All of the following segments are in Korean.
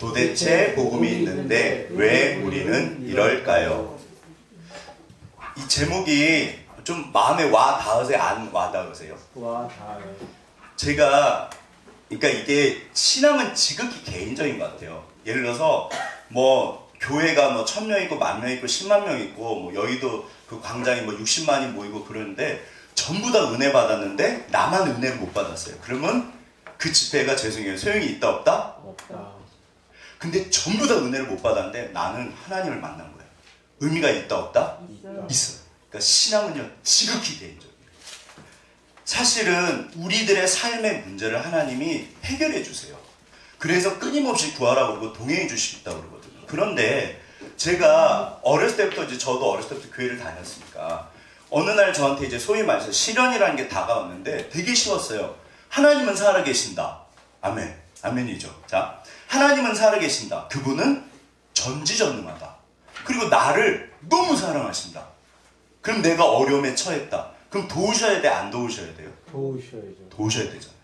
도대체 복음이 있는데 왜 우리는 이럴까요? 이 제목이 좀 마음에 와 닿으세요? 안 와 닿으세요? 와 닿아요. 제가 그러니까 이게 신앙은 지극히 개인적인 것 같아요. 예를 들어서 뭐 교회가 뭐 1000명 있고 10,000명 있고 10만 명 있고 뭐 여의도 그 광장이 뭐 60만이 모이고 그러는데 전부 다 은혜 받았는데 나만 은혜를 못 받았어요. 그러면 그 집회가 죄송해요. 소용이 있다 없다? 없다. 근데 전부 다 은혜를 못 받았는데 나는 하나님을 만난 거예요. 의미가 있다 없다? 있어요. 그러니까 신앙은요 지극히 개인적이에요. 사실은 우리들의 삶의 문제를 하나님이 해결해 주세요. 그래서 끊임없이 구하라고 그러고 동행해 주시겠다고 그러거든요. 그런데 제가 어렸을 때부터 이제 저도 어렸을 때부터 교회를 다녔으니까 어느 날 저한테 이제 소위 말해서 시련이라는 게 다가왔는데 되게 쉬웠어요. 하나님은 살아계신다. 아멘. 아멘이죠. 자, 하나님은 살아계신다. 그분은 전지전능하다. 그리고 나를 너무 사랑하신다. 그럼 내가 어려움에 처했다. 그럼 도우셔야 돼? 안 도우셔야 돼요? 도우셔야죠. 도우셔야 되잖아요.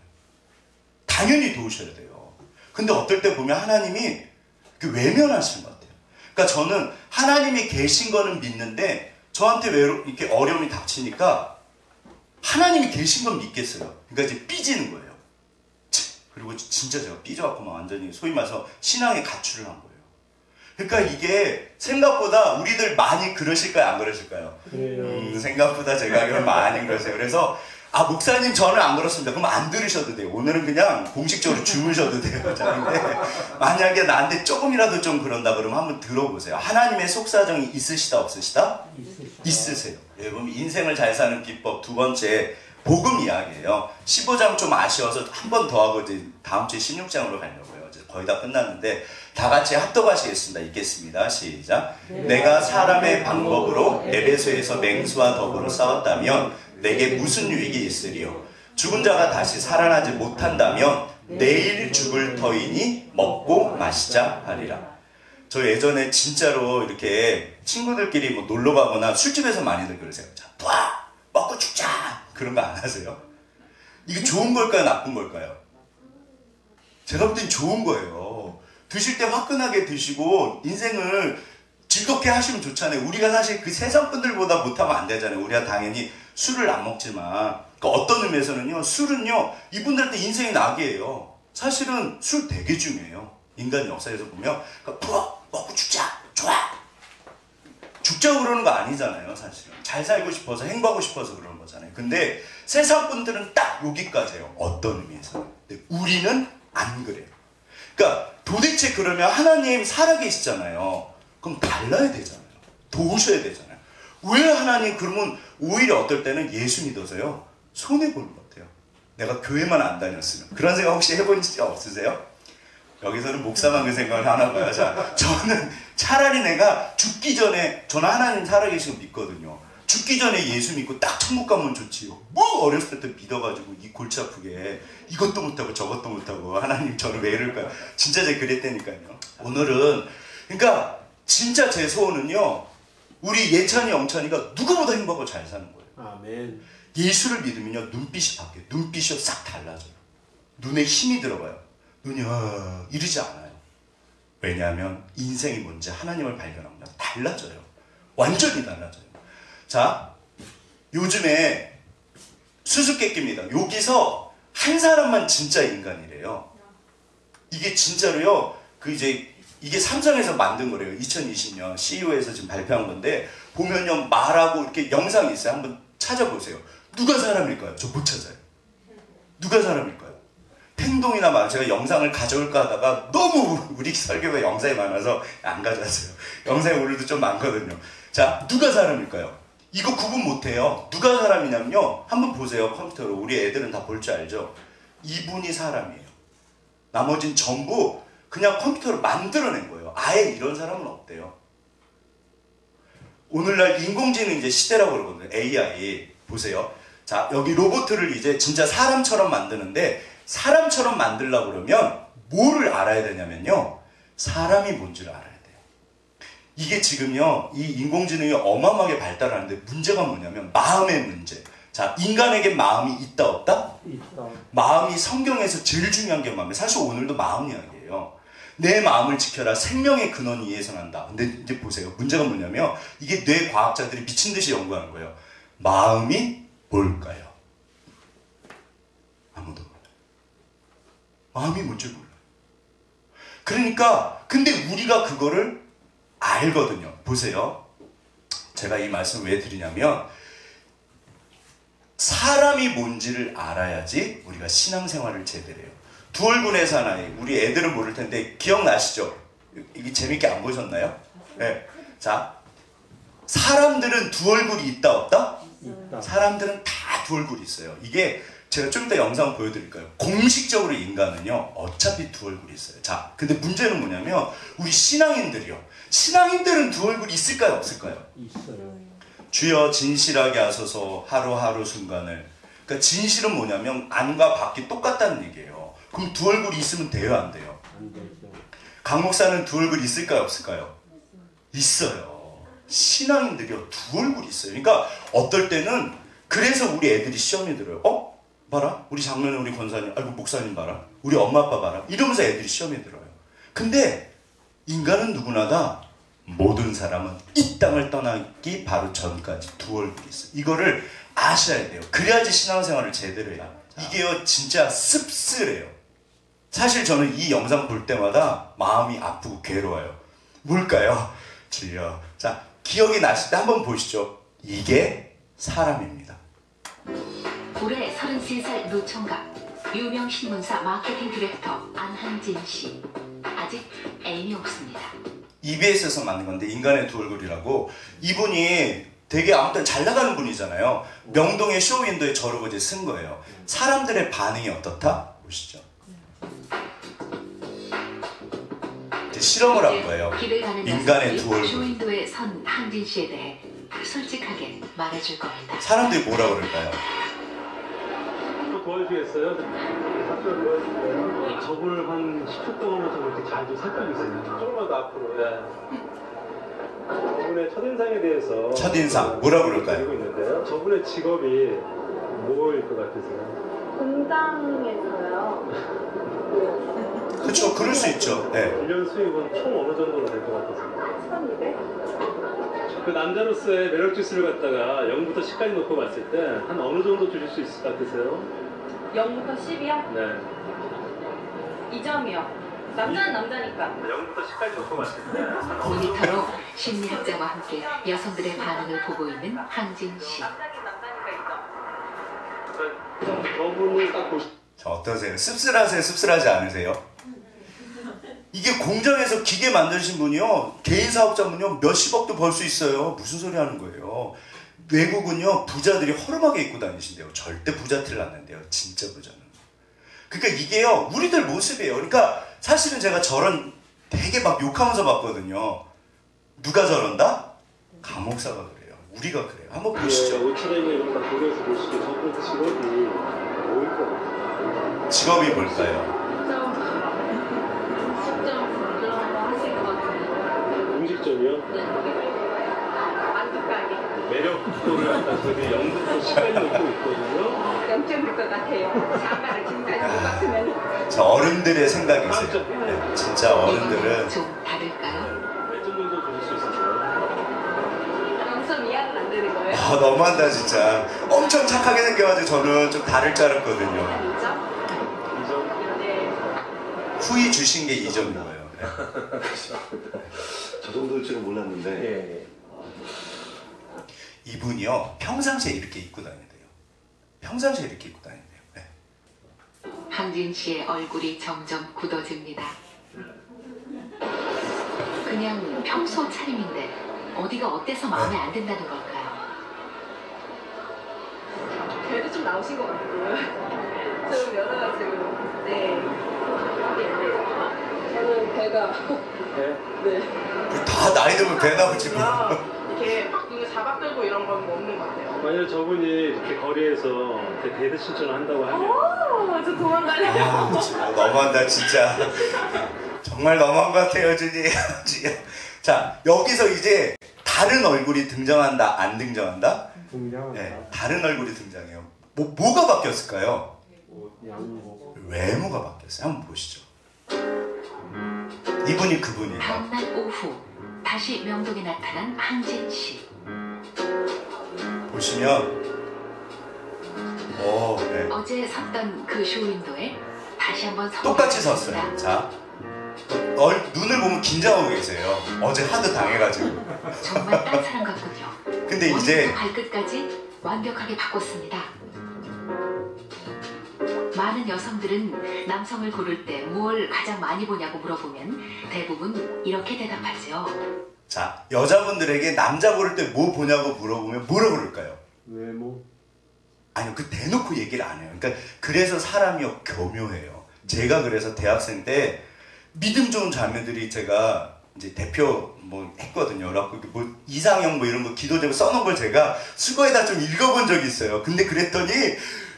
당연히 도우셔야 돼요. 근데 어떨 때 보면 하나님이 외면하시는 것 같아요. 그러니까 저는 하나님이 계신 거는 믿는데 저한테 이렇게 어려움이 닥치니까 하나님이 계신 건 믿겠어요. 그러니까 이제 삐지는 거예요. 그리고 진짜 제가 삐져갖고 막 완전히 소위 말해서 신앙의 가출을 한 거예요. 그러니까 이게 생각보다 우리들 많이 그러실까요? 안 그러실까요? 생각보다 제가 알기로는 많이 그러세요. 그래서 목사님 저는 안 그렇습니다. 그럼 안 들으셔도 돼요. 오늘은 그냥 공식적으로 주무셔도 돼요. 자, 근데 만약에 나한테 조금이라도 좀 그런다 그러면 한번 들어보세요. 하나님의 속사정이 있으시다 없으시다? 있으세요. 여러분 인생을 잘 사는 비법 두 번째 복음 이야기예요. 15장 좀 아쉬워서 한 번 더 하고 이제 다음 주에 16장으로 가려고요. 이제 거의 다 끝났는데 다 같이 합독하시겠습니다. 읽겠습니다. 시작. 내가 사람의 방법으로 에베소에서 맹수와 더불어 싸웠다면 내게 무슨 유익이 있으리요? 죽은 자가 다시 살아나지 못한다면 내일 죽을 터이니 먹고 마시자 하리라. 저 예전에 진짜로 이렇게 친구들끼리 뭐 놀러 가거나 술집에서 많이들 그러세요. 자, 봐! 먹고 죽자! 그런 거 안 하세요? 이게 좋은 걸까요? 나쁜 걸까요? 제가 볼 땐 좋은 거예요. 드실 때 화끈하게 드시고 인생을 즐겁게 하시면 좋잖아요. 우리가 사실 그 세상 분들보다 못하면 안 되잖아요. 우리가 당연히 술을 안 먹지만 그러니까 어떤 의미에서는요. 술은요. 이분들한테 인생의 낙이에요. 사실은 술 되게 중요해요. 인간 역사에서 보면 그러니까 먹고 죽자. 좋아. 죽자고 그러는 거 아니잖아요. 사실은. 잘 살고 싶어서 행복하고 싶어서 그러는 거잖아요. 근데 세상 분들은 딱 여기까지예요. 어떤 의미에서는. 근데 우리는 안 그래요. 그러니까 도대체 그러면 하나님 살아계시잖아요. 그럼 달라야 되잖아요. 도우셔야 되잖아요. 왜 하나님 그러면 오히려 어떨 때는 예수 믿어서요. 손해보는 것 같아요. 내가 교회만 안 다녔으면. 그런 생각 혹시 해본 적 없으세요? 여기서는 목사만 그 생각을 하나 봐요. 자, 저는 차라리 내가 죽기 전에 저는 하나님 살아계신 거 믿거든요. 죽기 전에 예수 믿고 딱 천국 가면 좋지요. 뭐 어렸을 때 믿어가지고 이 골치 아프게 이것도 못하고 저것도 못하고 하나님 저를 왜 이럴까요? 진짜 제가 그랬다니까요. 오늘은 그러니까 진짜 제 소원은요. 우리 예찬이 영찬이가 누구보다 행복하고 잘 사는 거예요. 아멘. 예수를 믿으면요. 눈빛이 바뀌어요. 눈빛이 싹 달라져요. 눈에 힘이 들어가요. 눈이 이러지 않아요. 왜냐하면 인생이 뭔지 하나님을 발견합니다. 달라져요. 완전히 달라져요. 자, 요즘에 수수께끼입니다. 여기서 한 사람만 진짜 인간이래요. 이게 진짜로요. 이게 삼성에서 만든 거래요. 2020년 CEO에서 지금 발표한 건데 보면요. 말하고 이렇게 영상이 있어요. 한번 찾아보세요. 누가 사람일까요? 저 못 찾아요. 누가 사람일까요? 행동이나 말 제가 영상을 가져올까 하다가 너무 우리 설교가 영상이 많아서 안 가져왔어요. 영상이 오늘도 좀 많거든요. 자, 누가 사람일까요? 이거 구분 못해요. 누가 사람이냐면요. 한번 보세요. 컴퓨터로. 우리 애들은 다 볼 줄 알죠? 이분이 사람이에요. 나머진 전부 그냥 컴퓨터로 만들어낸 거예요. 아예 이런 사람은 없대요. 오늘날 인공지능 이제 시대라고 그러거든요. AI. 보세요. 자, 여기 로봇을 이제 진짜 사람처럼 만드는데 사람처럼 만들려고 그러면 뭐를 알아야 되냐면요. 사람이 뭔지를 알아야 돼요. 이게 지금요. 이 인공지능이 어마어마하게 발달하는데 문제가 뭐냐면 마음의 문제. 자, 인간에게 마음이 있다 없다? 있다. 마음이 성경에서 제일 중요한 게 마음이에요. 사실 오늘도 마음 이야기예요. 내 마음을 지켜라. 생명의 근원이 이에서 난다. 근데 이제 보세요. 문제가 뭐냐면 이게 뇌 과학자들이 미친 듯이 연구하는 거예요. 마음이 뭘까요? 아무도 몰라요. 마음이 뭔지 몰라요. 그러니까 근데 우리가 그거를 알거든요. 보세요. 제가 이 말씀을 왜 드리냐면 사람이 뭔지를 알아야지 우리가 신앙생활을 제대로 해요. 두 얼굴의 사나이. 우리 애들은 모를 텐데 기억나시죠? 이게 재밌게 안 보셨나요? 네. 자, 사람들은 두 얼굴이 있다 없다? 있다. 사람들은 다 두 얼굴이 있어요. 이게 제가 좀 이따 영상 보여드릴까요? 공식적으로 인간은요 어차피 두 얼굴이 있어요. 자, 근데 문제는 뭐냐면 우리 신앙인들이요. 신앙인들은 두 얼굴이 있을까요 없을까요? 있어요. 주여 진실하게 하소서 하루하루 순간을. 그러니까 진실은 뭐냐면 안과 밖이 똑같다는 얘기예요. 그럼 두 얼굴이 있으면 돼요 안 돼요? 안 되죠. 강 목사는 두 얼굴이 있을까요 없을까요? 있어요. 신앙인들이요 두 얼굴이 있어요. 그러니까 어떨 때는 그래서 우리 애들이 시험에 들어요. 봐라 우리 장로님 우리 권사님 아이고 목사님 봐라 우리 엄마 아빠 봐라 이러면서 애들이 시험에 들어요. 근데 인간은 누구나 다 모든 사람은 이 땅을 떠나기 바로 전까지 두 얼굴이 있어요. 이거를 아셔야 돼요. 그래야지 신앙생활을 제대로 해요. 이게요 진짜 씁쓸해요. 사실 저는 이 영상 볼 때마다 마음이 아프고 괴로워요. 뭘까요? 주여. 자, 기억이 나실 때 한번 보시죠. 이게 사람입니다. 올해 33살 노총각, 유명 신문사 마케팅 디렉터 안한진 씨. 아직 애인이 없습니다. EBS에서 만든 건데 인간의 두 얼굴이라고. 이분이 되게 아무튼 잘 나가는 분이잖아요. 명동의 쇼윈도에 저러고 이제 쓴 거예요. 사람들의 반응이 어떻다? 보시죠. 이제 실험을 한 거예요. 인간의 두 얼굴. 쇼윈도에 선 한진 씨에 대해 솔직하게 말해줄 겁니다. 사람들이 뭐라 그럴까요? 도와주겠어요? 학교 도와주세요. 저분을 한 10초 동안부터 그렇게 잘 좀 살펴주세요. 조금만 더 앞으로. 네. 저분의 첫인상에 대해서 첫인상 뭐라 그럴까요? 드리고 있는데요. 저분의 직업이 뭐일 것 같으세요? 공장에서요. 그렇죠. 그럴 수 있죠. 네. 1년 수입은 총 어느 정도로 될 것 같으세요? 1200? 그 남자로서의 매력 지수를 갖다가 0부터 10까지 놓고 봤을 때 한 어느 정도 주실 수 있을 것 같으세요? 0부터 10이요? 네. 2점이요. 남자는 남자니까. 0부터 10까지 놓고 봤을 때 한 어느 정도 모니터로 심리학자와 함께 여성들의 반응을 보고 있는 한진 씨. 남자긴 남자니까 2점. 저분을 딱 보시. 자, 어떠세요? 씁쓸하세요? 씁쓸하지 않으세요? 이게 공장에서 기계 만드신 분이요 개인 사업자분요 몇십억도 벌 수 있어요. 무슨 소리 하는 거예요? 외국은요 부자들이 허름하게 입고 다니신대요. 절대 부자 티를 안 낸대요. 진짜 부자는. 그러니까 이게요 우리들 모습이에요. 그러니까 사실은 제가 저런 되게 막 욕하면서 봤거든요. 누가 저런다? 강 목사가 그래요. 우리가 그래요. 한번 보시죠. 옷차림이나 이런 거 보면서 보시고 저분 직업이 뭐일 것 같아요? 직업이 뭘까요? 10점 그런 거 하실 것 같은데. 음식점이요? 네. 만족하게. 매력도를 갖다 저기 0부터 10까지 놓고 있거든요. 0점일 것 같아요. 자가를 지금까지 못 봤으면. 자, 어른들의 생각이 있어요. 네, 진짜 어른들은 좀 다를까요? 몇 점 정도 주실 수 있어요? 0점 이하는 안 되는 거예요? 아 너무한다 진짜. 엄청 착하게 생겨가지고 저는 좀 다를 줄 알았거든요. 2점? 2점? 네. 후이 주신 게 2점인 거예요. 네. 저 정도일 줄은 몰랐는데 예. 이분이요 평상시에 이렇게 입고 다닌대요. 평상시에 이렇게 입고 다닌대요. 네. 한진 씨의 얼굴이 점점 굳어집니다. 그냥 평소 차림인데 어디가 어때서 마음에 안 든다는 걸까요? 배도 좀 나오신 것 같고요. 좀 여자가지고. 네. 저는 배가. 네. 다 나이 들면 배 나오지 뭐. 이렇게 막 눈을 잡아끌고 이런 건 없는 것 같아요. 만약 저분이 이렇게 거리에서 이렇게 데이트 신청을 한다고 하면 오, 저 도망가려고. 아, 진짜 너무한다 진짜. 정말 너무한 것 같아요 준이. 자 여기서 이제 다른 얼굴이 등장한다 안 등장한다? 등장한다. 네, 다른 얼굴이 등장해요. 뭐가 바뀌었을까요? 옷, 양복. 외모가 바뀌었어요. 한번 보시죠. 이분이 그분이에요. 다음날 오후 다시 명동에 나타난 항진 씨. 보시면 네. 어제 섰던 그 쇼윈도에 다시 한번 똑같이 섰어요. 자, 눈을 보면 긴장하고 계세요. 어제 하도 당해가지고. 정말 딴 사람 같군요. 근데 이제 머리부터 발끝까지 완벽하게 바꿨습니다. 많은 여성들은 남성을 고를 때 뭘 가장 많이 보냐고 물어보면 대부분 이렇게 대답하죠. 자, 여자분들에게 남자 고를 때 뭐 보냐고 물어보면 뭐라 그럴까요? 외모. 아니요, 그 대놓고 얘기를 안 해요. 그러니까 그래서 사람이 교묘해요. 제가 그래서 대학생 때 믿음 좋은 자매들이 제가 이제 대표 뭐 했거든요. 그래갖고 뭐 이상형 뭐 이런 거 기도 제목 써놓은 걸 제가 수거에다 좀 읽어본 적이 있어요. 근데 그랬더니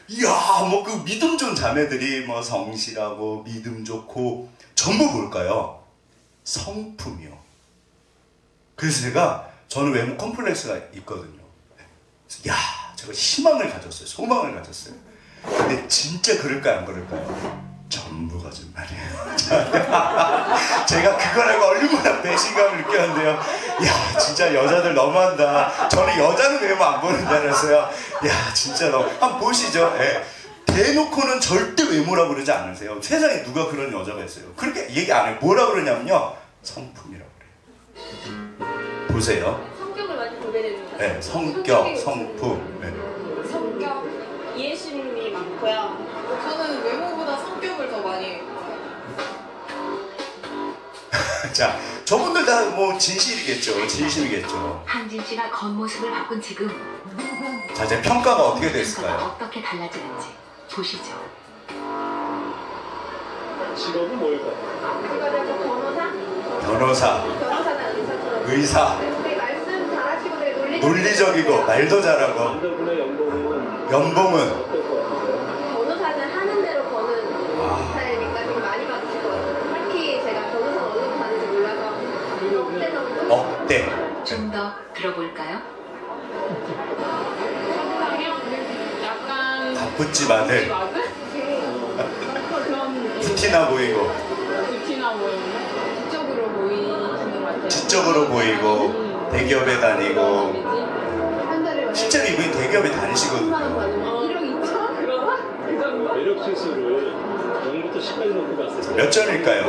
이야, 뭐 그 믿음 좋은 자매들이 뭐 성실하고 믿음 좋고 전부 뭘까요? 성품이요. 그래서 저는 외모 컴플렉스가 있거든요. 그래서 야, 제가 희망을 가졌어요. 소망을 가졌어요. 근데 진짜 그럴까요? 안 그럴까요? 전부 거짓말이에요. 제가 그걸 알고 얼마나 배신감을 느꼈는데요. 야, 진짜 여자들 너무한다. 저는 여자는 외모 안 보는 줄 알았어요. 야, 진짜 한번 보시죠. 예. 대놓고는 절대 외모라고 그러지 않으세요. 세상에 누가 그런 여자가 있어요. 그렇게 얘기 안 해요. 뭐라 그러냐면요, 성품이라고 그래요. 보세요. 성격을 많이 보게 네, 성격, 성품. 네. 성격, 이해심이 많고요. 저는 외모보다 성격을 더 많이. 자, 저분들 다 뭐 진실이겠죠. 진실이겠죠. 항진 씨가 겉모습을 바꾼 지금 자, 이제 평가가 어떻게 평가가 됐을까요? 어떻게 달라지는지 보시죠. 직업은 뭘까요? 그거는 변호사? 변호사, 변호사나 의사처럼. 의사, 되게 말씀 잘하시고 되게 논리적이고 말도 잘하고. 남자분의 연봉은 연봉은 어떨 것 같아요? 변호사는 하는 대로 버는 스타일이니까 좀 많이 받으실 것 같아요. 딱히 제가 변호사 어느 정도 받는지 몰라서 억대 정도? 억대. 좀 더 들어볼까요? 약간 바쁘지 마들. 그런 부티나 보이고, 루티나 뭐 지적으로 보이시는 것 같아요. 지적으로 보이고, 대기업에 다니고. 한 달에 실제로 이분이 대기업에 10만 원 다니시거든요. 받으면 1억 2천? 그러나? 그 정도? 매력 지수를 0부터 10까지 놓고 봤을 때 몇 점일까요?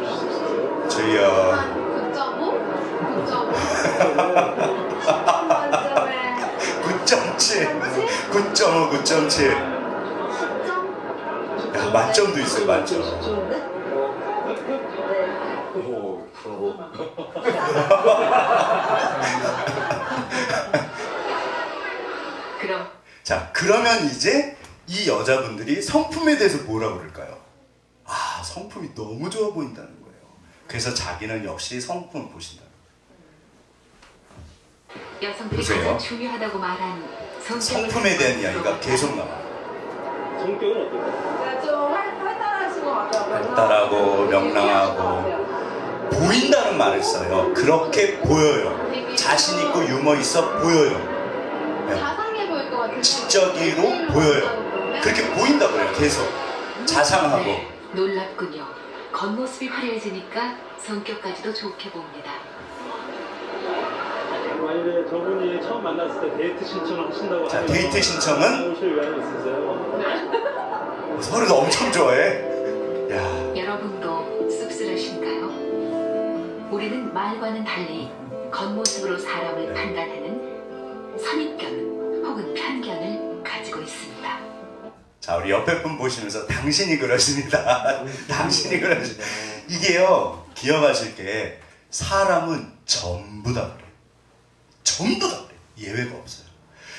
주실 수 있어요? 저희요. 한 9.5? 9.5. 만점에 9.7, 9.5, 9.7. 10점? 야, 만점도 있어요, 만점. 네? 네. 오, 브라보. 그럼 자, 그러면 이제 이 여자분들이 성품에 대해서 뭐라 그럴까요? 아, 성품이 너무 좋아 보인다는 거예요. 그래서 자기는 역시 성품을 보신다. 여성들이 보세요. 가장 중요하다고 말한 성품에 대한 이야기가 계속 나와요. 성격은 어떨까요? 제가 좀 활달하신 것 같아요. 활달하고 명랑하고 보인다는 말을 써요. 그렇게 보여요. 자신 있고 유머 있어 보여요. 자상해 보일 것 같아요. 지적으로 보여요. 그렇게 보인다 그래요. 계속 자상하고. 네, 놀랍군요. 겉모습이 화려해지니까 성격까지도 좋게 봅니다. 만약에 저분이 처음 만났을 때 데이트 신청을 하신다고 자, 하면 데이트 신청은 오실 의향이 있으세요? 서로 엄청 좋아해. 야, 여러분도 씁쓸하신가요? 우리는 말과는 달리 겉모습으로 사람을 판단하는 선입견 혹은 편견을 가지고 있습니다. 자, 우리 옆에 분 보시면서 당신이 그러십니다. 당신이 그러십니다. 이게요, 기억하실 게 사람은 전부 다 그래요. 전부 다 그래요. 예외가 없어요.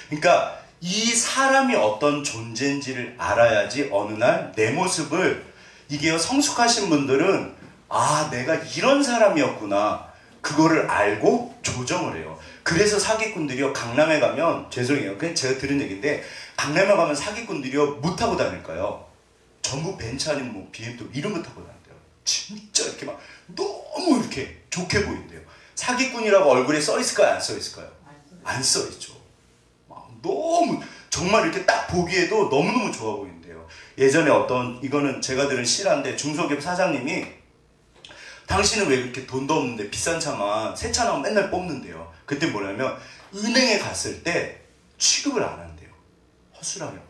그러니까 이 사람이 어떤 존재인지를 알아야지 어느 날 내 모습을, 이게요, 성숙하신 분들은 아, 내가 이런 사람이었구나, 그거를 알고 조정을 해요. 그래서 사기꾼들이요, 강남에 가면, 죄송해요, 그냥 제가 들은 얘기인데, 강남에 가면 사기꾼들이요, 뭐 타고 다닐까요? 전부 벤츠 아니면 뭐 BMW 이런 거 타고 다닌대요. 진짜 이렇게 막 너무 이렇게 좋게 보인대요. 사기꾼이라고 얼굴에 써 있을까요? 안 써 있을까요? 안 써 있죠. 너무 정말 이렇게 딱 보기에도 너무너무 좋아 보이는데요. 예전에 이거는 제가 들은 실화인데, 중소기업 사장님이 당신은 왜 그렇게 돈도 없는데 비싼 차만 새 차 나오면 맨날 뽑는데요. 그때 뭐냐면 은행에 갔을 때 취급을 안 한대요. 허술하게 하면.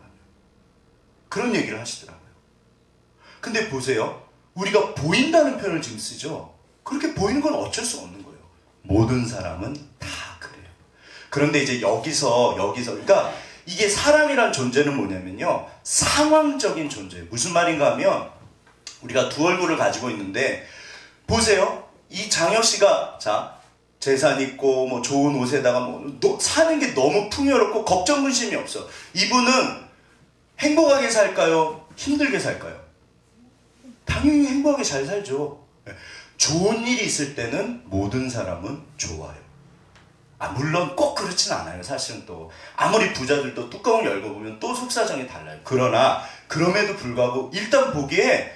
그런 얘기를 하시더라고요. 근데 보세요. 우리가 보인다는 표현을 지금 쓰죠. 그렇게 보이는 건 어쩔 수 없는 거예요. 모든 사람은 다 그래요. 그런데 이제 여기서 그러니까 이게 사람이란 존재는 뭐냐면요. 상황적인 존재예요. 무슨 말인가 하면 우리가 두 얼굴을 가지고 있는데 보세요. 이 장혁 씨가 자 재산 있고 뭐 좋은 옷에다가 뭐 사는 게 너무 풍요롭고 걱정 근심이 없어. 이분은 행복하게 살까요? 힘들게 살까요? 당연히 행복하게 잘 살죠. 좋은 일이 있을 때는 모든 사람은 좋아요. 물론 꼭 그렇진 않아요. 사실은 또 아무리 부자들도 뚜껑을 열고 보면 또 속사정이 달라요. 그러나 그럼에도 불구하고 일단 보기에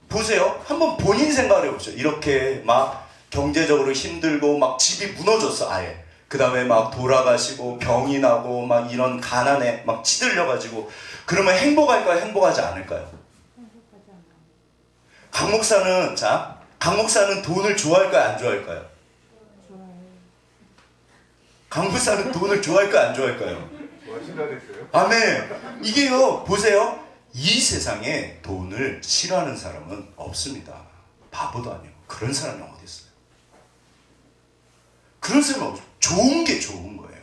보세요. 한번 본인 생각을 해보죠. 이렇게 막 경제적으로 힘들고 막 집이 무너졌어 아예. 그 다음에 막 돌아가시고 병이 나고 막 이런 가난에 막 치들려가지고 그러면 행복할까요? 행복하지 않을까요? 강 목사는 돈을 좋아할까요? 안 좋아할까요? 강 목사는 돈을 좋아할까요? 안 좋아할까요? 좋아하신다 그랬어요? 아멘. 이게요, 보세요. 이 세상에 돈을 싫어하는 사람은 없습니다. 바보도 아니고. 그런 사람이 어디 있어요? 그런 사람은 없어요. 좋은 게 좋은 거예요.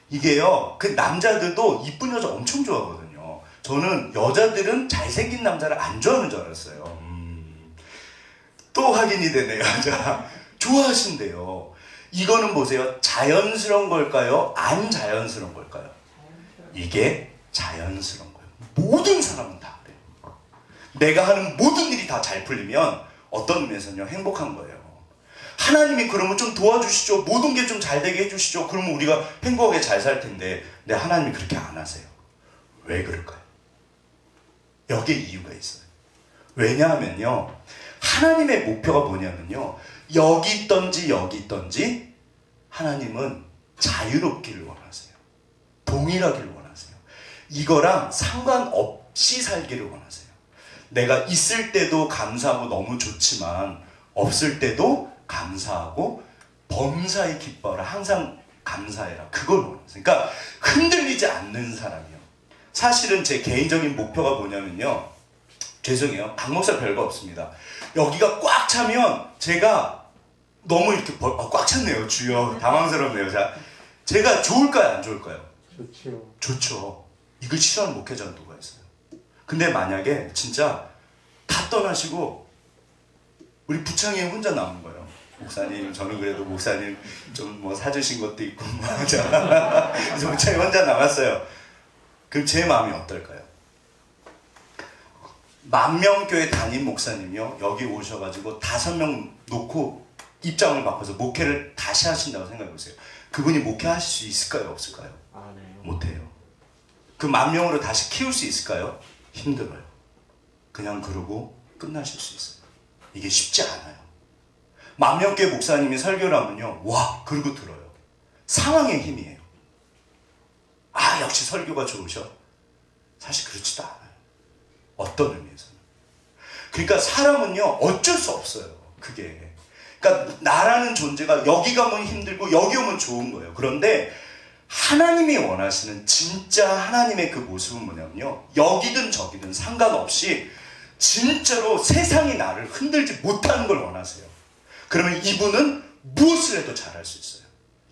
이게요, 그 남자들도 이쁜 여자 엄청 좋아하거든요. 저는 여자들은 잘생긴 남자를 안 좋아하는 줄 알았어요. 또 확인이 되네요. 자, 좋아하신대요. 이거는 보세요. 자연스러운 걸까요? 안 자연스러운 걸까요? 이게 자연스러운 거예요. 모든 사람은 다 그래요. 내가 하는 모든 일이 다 잘 풀리면 어떤 의미에서는요, 행복한 거예요. 하나님이 그러면 좀 도와주시죠. 모든 게 좀 잘 되게 해주시죠. 그러면 우리가 행복하게 잘 살 텐데, 근데 하나님이 그렇게 안 하세요. 왜 그럴까요? 여기에 이유가 있어요. 왜냐하면요, 하나님의 목표가 뭐냐면요, 여기 있던지 하나님은 자유롭기를 원하세요. 동일하기를 원하세요. 이거랑 상관없이 살기를 원하세요. 내가 있을 때도 감사하고 너무 좋지만 없을 때도 감사하고 범사에 기뻐하라. 항상 감사해라. 그걸 원하세요. 그러니까 흔들리지 않는 사람이요. 사실은 제 개인적인 목표가 뭐냐면요, 죄송해요. 박 목사 별거 없습니다. 여기가 꽉 차면 제가 너무 이렇게 꽉 찼네요. 주여. 당황스럽네요. 자, 제가 좋을까요? 안 좋을까요? 좋지요. 좋죠. 이걸 싫어하는 목회자는 누가 있어요? 근데 만약에 진짜 다 떠나시고 우리 부창이 혼자 남은 거예요. 목사님, 저는 그래도 목사님 좀 뭐 사주신 것도 있고 뭐 하자. 그래서 부창이 혼자 남았어요. 그럼 제 마음이 어떨까요? 만명교회 담임 목사님이요, 여기 오셔가지고 5명 놓고 입장을 바꿔서 목회를 다시 하신다고 생각해보세요. 그분이 목회하실 수 있을까요? 없을까요? 네. 못해요. 그 10,000명으로 다시 키울 수 있을까요? 힘들어요. 그냥 그러고 끝나실 수 있어요. 이게 쉽지 않아요. 만명교회 목사님이 설교를 하면요, 와, 그러고 들어요. 상황의 힘이에요. 역시 설교가 좋으셔. 사실 그렇지도 않아요. 어떤 의미에서는. 그러니까 사람은요, 어쩔 수 없어요. 그게. 그러니까 나라는 존재가 여기 가면 힘들고 여기 오면 좋은 거예요. 그런데 하나님이 원하시는 진짜 하나님의 그 모습은 뭐냐면요, 여기든 저기든 상관없이 진짜로 세상이 나를 흔들지 못하는 걸 원하세요. 그러면 이분은 무엇을 해도 잘할 수 있어요.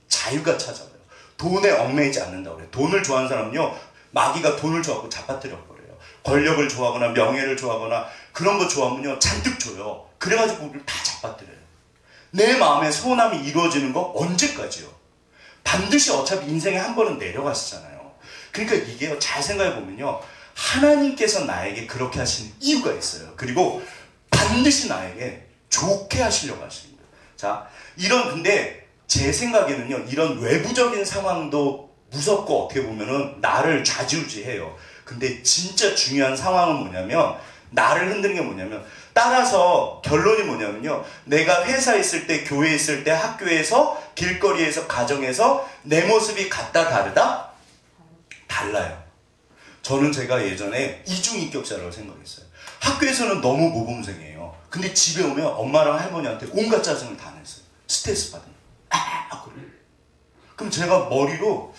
자유가 찾아와요. 돈에 얽매이지 않는다고 그래요. 돈을 좋아하는 사람은요, 마귀가 돈을 좋아하고 잡아뜨려 버려요. 권력을 좋아하거나 명예를 좋아하거나 그런 거 좋아하면요, 잔뜩 줘요. 그래가지고 우리를 다 잡아뜨려요. 내 마음의 소원함이 이루어지는 거 언제까지요? 반드시 어차피 인생에 한 번은 내려가시잖아요. 그러니까 이게요, 잘 생각해 보면요, 하나님께서 나에게 그렇게 하시는 이유가 있어요. 그리고 반드시 나에게 좋게 하시려고 하십니다. 자, 근데 제 생각에는요, 이런 외부적인 상황도 무섭고 어떻게 보면은 나를 좌지우지해요. 근데 진짜 중요한 상황은 뭐냐면, 나를 흔드는 게 뭐냐면, 따라서 결론이 뭐냐면요, 내가 회사에 있을 때, 교회에 있을 때, 학교에서, 길거리에서, 가정에서 내 모습이 같다 다르다? 달라요. 저는 제가 예전에 이중인격자라고 생각했어요. 학교에서는 너무 모범생이에요. 근데 집에 오면 엄마랑 할머니한테 온갖 짜증을 다 냈어요. 스트레스 받으면. 그래. 그럼 제가 머리로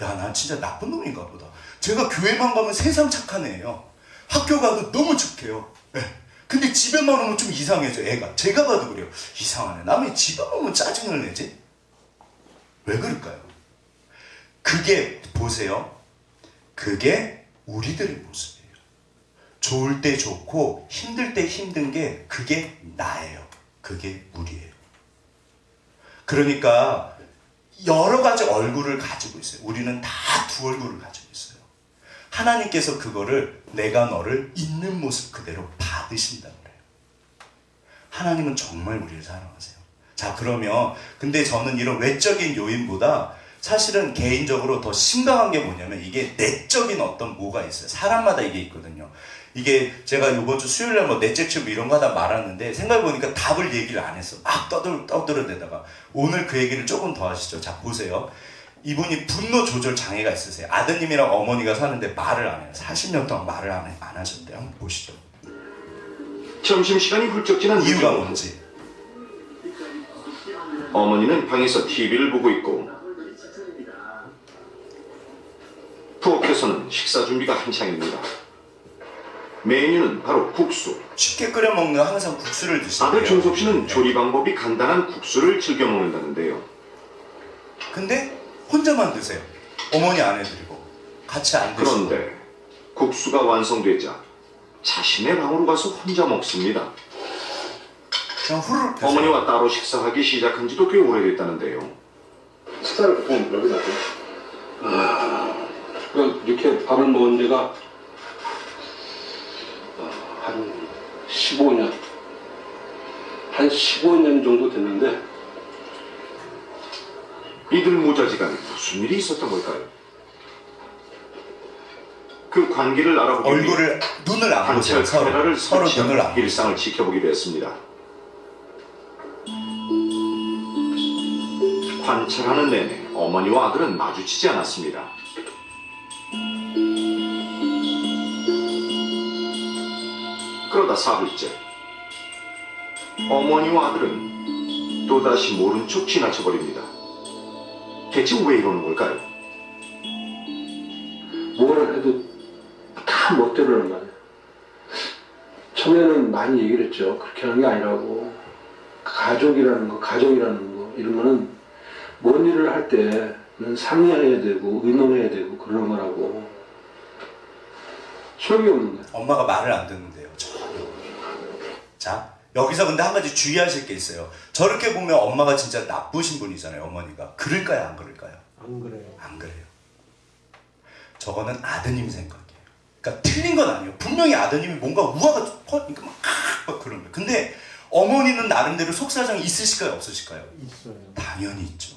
야, 난 진짜 나쁜 놈인가 보다. 제가 교회만 가면 세상 착한 애예요. 학교 가도 너무 착해요. 네. 근데 집에만 오면 좀 이상해져, 애가. 제가 봐도 그래요. 이상하네. 남의 집에만 오면 짜증을 내지? 왜 그럴까요? 그게, 보세요. 그게 우리들의 모습이에요. 좋을 때 좋고 힘들 때 힘든 게 그게 나예요. 그게 우리예요. 그러니까 여러 가지 얼굴을 가지고 있어요. 우리는 다 두 얼굴을 가지고 있어요. 하나님께서 그거를 내가 너를 있는 모습 그대로 받으신다고 그래요. 하나님은 정말 우리를 사랑하세요. 자, 그러면 근데 저는 이런 외적인 요인보다 사실은 개인적으로 더 심각한 게 뭐냐면 이게 내적인 어떤 뭐가 있어요. 사람마다 이게 있거든요. 이게 제가 이번 주 수요일날 뭐 넷째 춤 이런 거 하다 말았는데 생각해보니까 답을 얘기를 안 했어. 막 떠들어대다가 오늘 그 얘기를 조금 더 하시죠. 자, 보세요. 이분이 분노 조절 장애가 있으세요. 아드님이랑 어머니가 사는데 말을 안 해요. 40년 동안 말을 안 하셨대요. 한번 보시죠. 점심시간이 훌쩍 지난 이유가 오후, 뭔지. 어머니는 방에서 TV를 보고 있고 부엌에서는 식사 준비가 한창입니다. 메뉴는 바로 국수. 쉽게 끓여 먹는 항상 국수를 드시는데요. 아들 준섭 씨는 조리 방법이 간단한 국수를 즐겨 먹는다는데요. 근데 혼자만 드세요. 어머니 안 해드리고 같이 안 드시고. 그런데 국수가 완성되자 자신의 방으로 가서 혼자 먹습니다. 그냥 후루룩 드세요. 어머니와 따로 식사하기 시작한 지도 꽤 오래됐다는데요. 식사를 보통 여기서 하세요? 이렇게 밥을 먹은 지가 한 15년 정도 됐는데 이들 모자지간에 무슨 일이 있었던 걸까요? 그 관계를 알아보기 위해 얼굴을 눈을 안 보세요. 관찰 카메라를 서로 눈을 안 설치하고 보세요. 일상을 지켜보기로 했습니다. 관찰하는 내내 어머니와 아들은 마주치지 않았습니다. 그러다 사흘째, 어머니와 아들은 또다시 모른 척 지나쳐버립니다. 대체 왜 이러는 걸까요? 뭐를 해도 다 멋대로는 말이에요. 처음에는 많이 얘기를 했죠. 그렇게 하는 게 아니라고. 가족이라는 거 이런 거는 뭔 일을 할 때는 상의해야 되고 의논해야 되고 그러는 거라고. 소용이 없는 거예요. 엄마가 말을 안 듣는데요. 전혀. 자, 여기서 근데 한 가지 주의하실 게 있어요. 저렇게 보면 엄마가 진짜 나쁘신 분이잖아요. 어머니가. 그럴까요? 안 그럴까요? 안 그래요. 안 그래요. 저거는 아드님 생각이에요. 그러니까 틀린 건 아니에요. 분명히 아드님이 뭔가 우화가 그러니까 막 그런 거예요. 근데 어머니는 나름대로 속사정이 있으실까요? 없으실까요? 있어요. 당연히 있죠.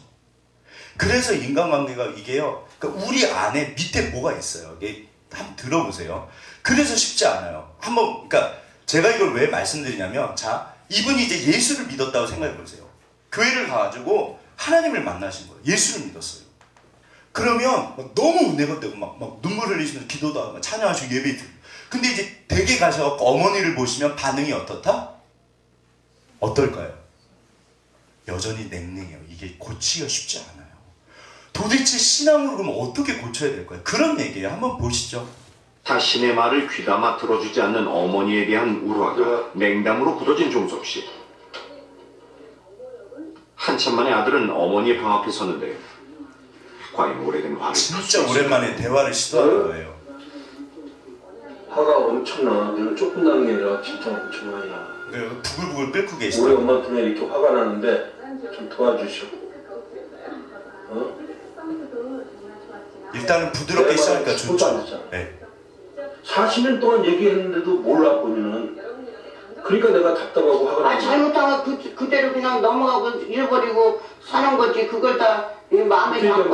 그래서 인간관계가 이게요. 그러니까 우리 안에 밑에 뭐가 있어요. 이게 한번 들어보세요. 그래서 쉽지 않아요. 한번 그러니까 제가 이걸 왜 말씀드리냐면 자, 이분이 이제 예수를 믿었다고 생각해 보세요. 교회를 가가지고 하나님을 만나신 거예요. 예수를 믿었어요. 그러면 막 너무 은혜가 되고 막 눈물 흘리시면서 기도도 하고 찬양하시고 예배 드리고. 근데 이제 댁에 가셔서 어머니를 보시면 반응이 어떻다? 어떨까요? 여전히 냉랭해요. 이게 고치기가 쉽지 않아요. 도대체 신앙으로 그러면 어떻게 고쳐야 될까요? 그런 얘기예요. 한번 보시죠. 자신의 말을 귀담아 들어주지 않는 어머니에 대한 우화가 냉담으로 굳어진 종섭 씨. 한참 만에 아들은 어머니의 방 앞에 섰는데 과연 오래된 화를 진짜 오랜만에 대화를 시도하는 거예요. 화가 엄청나. 이런 조금 나는 게 아니라 진짜 엄청나요. 부글부글 끓고 우리 계시더라고요. 엄마한테 이렇게 화가 나는데 좀 도와주시오. 일단은 부드럽게 시작하니까 좋죠. 네. 40년 동안 얘기했는데도 몰라 본인은. 그러니까 내가 답답하고 화가 나. 잘못하면 그대로 그냥 넘어가고 잃어버리고 사는 거지. 그걸 다 마음에 잡고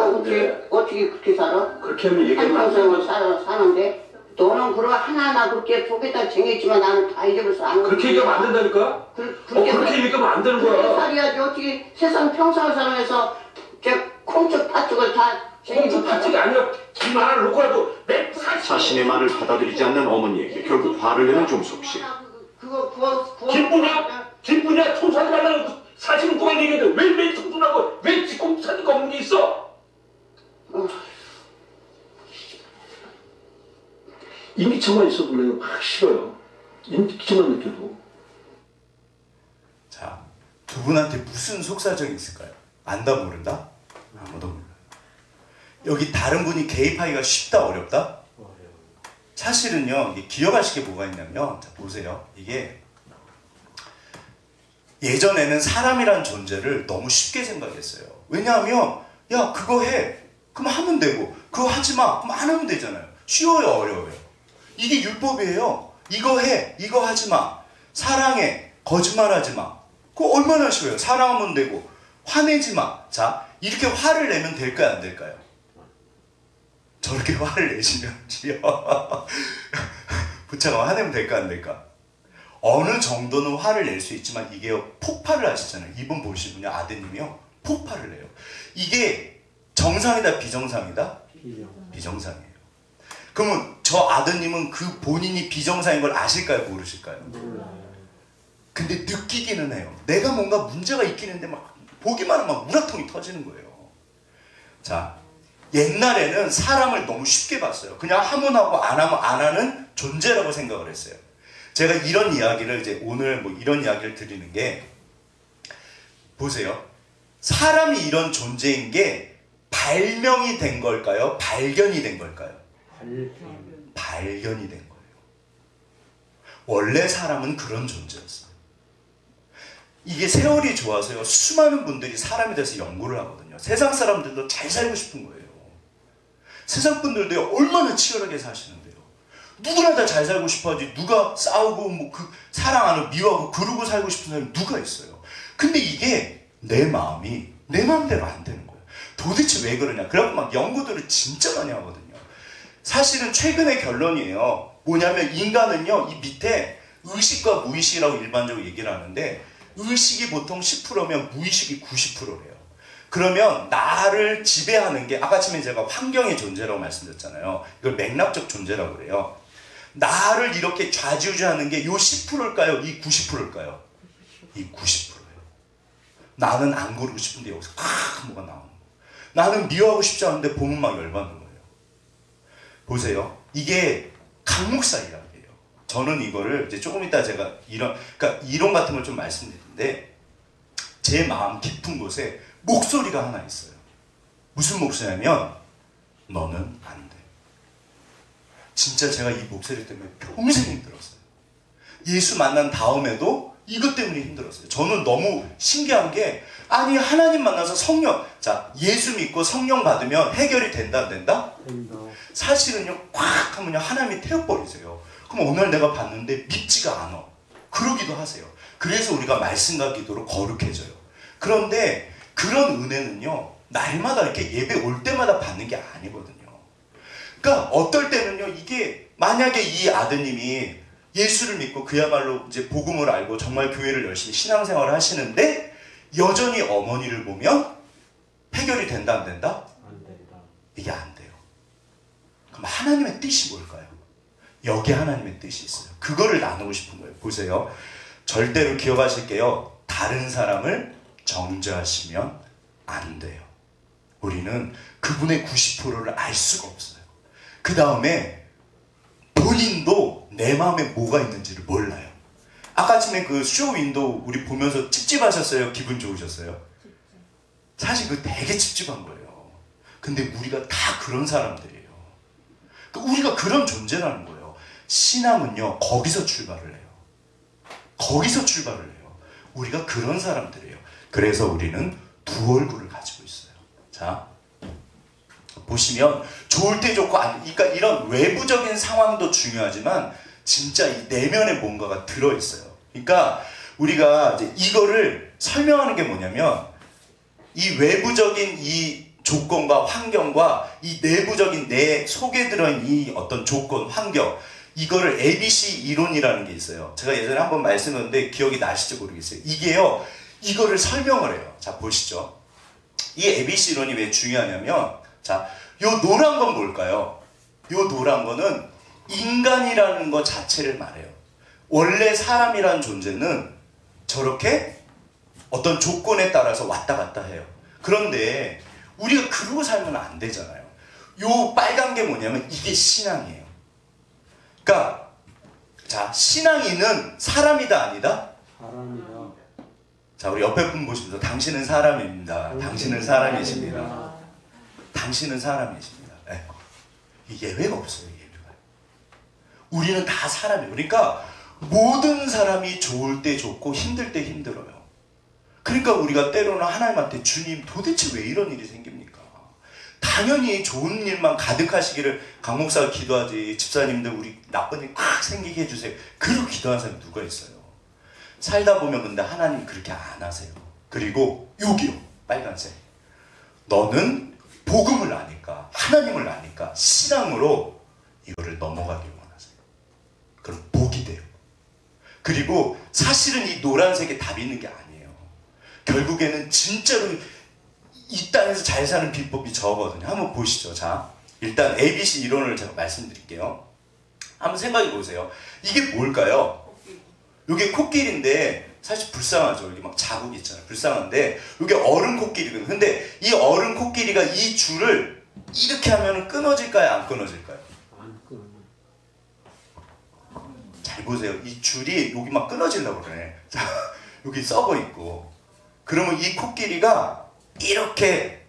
어떻게 그렇게 살아? 그렇게 하면 얘기하면 안 한평생을 돼. 사는데 너는 그러고 하나하나 그렇게 속에다 쟁였지만 나는 다 잊어버려서 안 그렇게 얘기하면 안 된다니까? 그렇게 얘기하면 안 되는 그렇게 거야. 살아야지. 어떻게 세상 평생을 살면서 콩쪽 팥죽을 다 콩죽 팥죽이 아니라 김 하나를 놓고라도 자신의 말을 받아들이지 않는 어머니에게 결국 화를 내는 종섭 씨. 그거 김분야 청소하지 말라고 사실은 그만 얘기했는데 왜 청소하고 왜 지금 사니까 없는 게 있어? 인기척만 있어도 내가 막 싫어요. 인기척만 느껴도. 자, 두 분한테 무슨 속사정이 있을까요? 안다 모른다? 아무도 몰라요. 여기 다른 분이 개입하기가 쉽다 어렵다? 사실은요, 이게 기억하실 게 뭐가 있냐면, 자, 보세요. 이게 예전에는 사람이란 존재를 너무 쉽게 생각했어요. 왜냐하면, 야, 그거 해. 그럼 하면 되고, 그거 하지 마. 그럼 안 하면 되잖아요. 쉬워요, 어려워요? 이게 율법이에요. 이거 해. 이거 하지 마. 사랑해. 거짓말하지 마. 그거 얼마나 쉬워요. 사랑하면 되고, 화내지 마. 자, 이렇게 화를 내면 될까요, 안 될까요? 저렇게 화를 내시면요. 부차가 화내면 될까 안 될까? 어느 정도는 화를 낼 수 있지만 이게요, 폭발을 하시잖아요. 이분 보시면요, 아드님이요, 폭발을 해요. 이게 정상이다 비정상이다? 비정상이에요. 그러면 저 아드님은 그 본인이 비정상인 걸 아실까요, 모르실까요? 근데 느끼기는 해요. 내가 뭔가 문제가 있기는데 막 보기만 하면 막 우라통이 터지는 거예요. 자, 옛날에는 사람을 너무 쉽게 봤어요. 그냥 하면 하고 안 하면 안 하는 존재라고 생각을 했어요. 제가 이런 이야기를 이제 오늘 뭐 이런 이야기를 드리는 게, 보세요. 사람이 이런 존재인 게 발명이 된 걸까요? 발견이 된 걸까요? 발견이 된 거예요. 원래 사람은 그런 존재였어요. 이게 세월이 좋아서요, 수많은 분들이 사람에 대해서 연구를 하거든요. 세상 사람들도 잘 살고 싶은 거예요. 세상 분들도요, 얼마나 치열하게 사시는데요. 누구나 다 잘 살고 싶어 하지, 누가 싸우고 뭐 그 사랑 안 하고 미워하고 그러고 살고 싶은 사람이 누가 있어요. 근데 이게 내 마음이 내 마음대로 안 되는 거예요. 도대체 왜 그러냐. 그래갖고 막 연구들을 진짜 많이 하거든요. 사실은 최근의 결론이에요. 뭐냐면 인간은요, 이 밑에 의식과 무의식이라고 일반적으로 얘기를 하는데, 의식이 보통 10%면 무의식이 90%래요. 그러면 나를 지배하는 게, 아까 전에 제가 환경의 존재라고 말씀드렸잖아요. 이걸 맥락적 존재라고 그래요. 나를 이렇게 좌지우지하는 게 이 10%일까요? 이 90%일까요? 이 90%예요. 나는 안 고르고 싶은데 여기서 뭐가 나오는 거예요. 나는 미워하고 싶지 않은데 보면 막 열받는 거예요. 보세요. 이게 강목사 이야기예요. 저는 이거를 이제 조금 이따 제가 그러니까 이론 같은 걸 좀 말씀드리는데, 제 마음 깊은 곳에 목소리가 하나 있어요. 무슨 목소리냐면, 너는 안 돼. 진짜 제가 이 목소리 때문에 평생 힘들었어요. 예수 만난 다음에도 이것 때문에 힘들었어요. 저는 너무 신기한 게, 아니 하나님 만나서 성령, 자, 예수 믿고 성령 받으면 해결이 된다 안 된다? 사실은요, 꽉 하면요, 하나님이 태워버리세요. 그럼 오늘 내가 봤는데 믿지가 않아. 그러기도 하세요. 그래서 우리가 말씀과 기도로 거룩해져요. 그런데 그런 은혜는요, 날마다 이렇게 예배 올 때마다 받는 게 아니거든요. 그러니까 어떨 때는요, 이게 만약에 이 아드님이 예수를 믿고 그야말로 이제 복음을 알고 정말 교회를 열심히 신앙생활을 하시는데, 여전히 어머니를 보면 해결이 된다 안 된다? 안 된다. 이게 안 돼요. 그럼 하나님의 뜻이 뭘까요? 여기 하나님의 뜻이 있어요. 그거를 나누고 싶은 거예요. 보세요. 절대로 기억하실게요. 다른 사람을 정죄하시면 안 돼요. 우리는 그분의 90%를 알 수가 없어요. 그 다음에 본인도 내 마음에 뭐가 있는지를 몰라요. 아까 아침에 그 쇼 윈도우 우리 보면서 찝찝하셨어요? 기분 좋으셨어요? 사실 그거 되게 찝찝한 거예요. 근데 우리가 다 그런 사람들이에요. 우리가 그런 존재라는 거예요. 신앙은요, 거기서 출발을 해요. 거기서 출발을 해요. 우리가 그런 사람들이에요. 그래서 우리는 두 얼굴을 가지고 있어요. 자, 보시면 좋을 때 좋고, 그러니까 이런 외부적인 상황도 중요하지만 진짜 이 내면에 뭔가가 들어있어요. 그러니까 우리가 이제 이거를 설명하는 게 뭐냐면, 이 외부적인 이 조건과 환경과 이 내부적인 내 속에 들어있는 이 어떤 조건, 환경, 이거를 ABC 이론이라는 게 있어요. 제가 예전에 한번 말씀드렸는데 기억이 나실지 모르겠어요. 이게요, 이거를 설명을 해요. 자, 보시죠. 이 ABC 이론이 왜 중요하냐면, 자, 요 노란 건 뭘까요? 요 노란 거는 인간이라는 것 자체를 말해요. 원래 사람이란 존재는 저렇게 어떤 조건에 따라서 왔다 갔다 해요. 그런데 우리가 그러고 살면 안 되잖아요. 요 빨간 게 뭐냐면 이게 신앙이에요. 그러니까 자, 신앙인은 사람이다 아니다? 사람이다. 자, 우리 옆에 분 보시면서 당신은 사람입니다. 당신은 사람이십니다. 당신은 사람이십니다. 네. 예외가 없어요. 예외가. 우리는 다 사람이에요. 그러니까 모든 사람이 좋을 때 좋고 힘들 때 힘들어요. 그러니까 우리가 때로는 하나님한테 주님 도대체 왜 이런 일이 생깁니까? 당연히 좋은 일만 가득하시기를 강 목사가 기도하지 집사님들 우리 나쁜 일 꽉 생기게 해주세요. 그리고 기도하는 사람이 누가 있어요? 살다 보면 근데 하나님 그렇게 안 하세요. 그리고 여기요 빨간색 너는 복음을 아니까 하나님을 아니까 신앙으로 이거를 넘어가길 원하세요. 그럼 복이 돼요. 그리고 사실은 이 노란색에 답이 있는 게 아니에요. 결국에는 진짜로 이 땅에서 잘 사는 비법이 저거든요. 한번 보시죠. 자, 일단 ABC 이론을 제가 말씀드릴게요. 한번 생각해 보세요. 이게 뭘까요? 이게 코끼리인데 사실 불쌍하죠. 여기 막 자국 있잖아요. 불쌍한데 이게 어른 코끼리거든요. 근데 이 어른 코끼리가 이 줄을 이렇게 하면 끊어질까요? 안 끊어질까요? 안 끊어. 잘 보세요. 이 줄이 여기 막 끊어지려고 그러네. 자, 여기 썩어 있고. 그러면 이 코끼리가 이렇게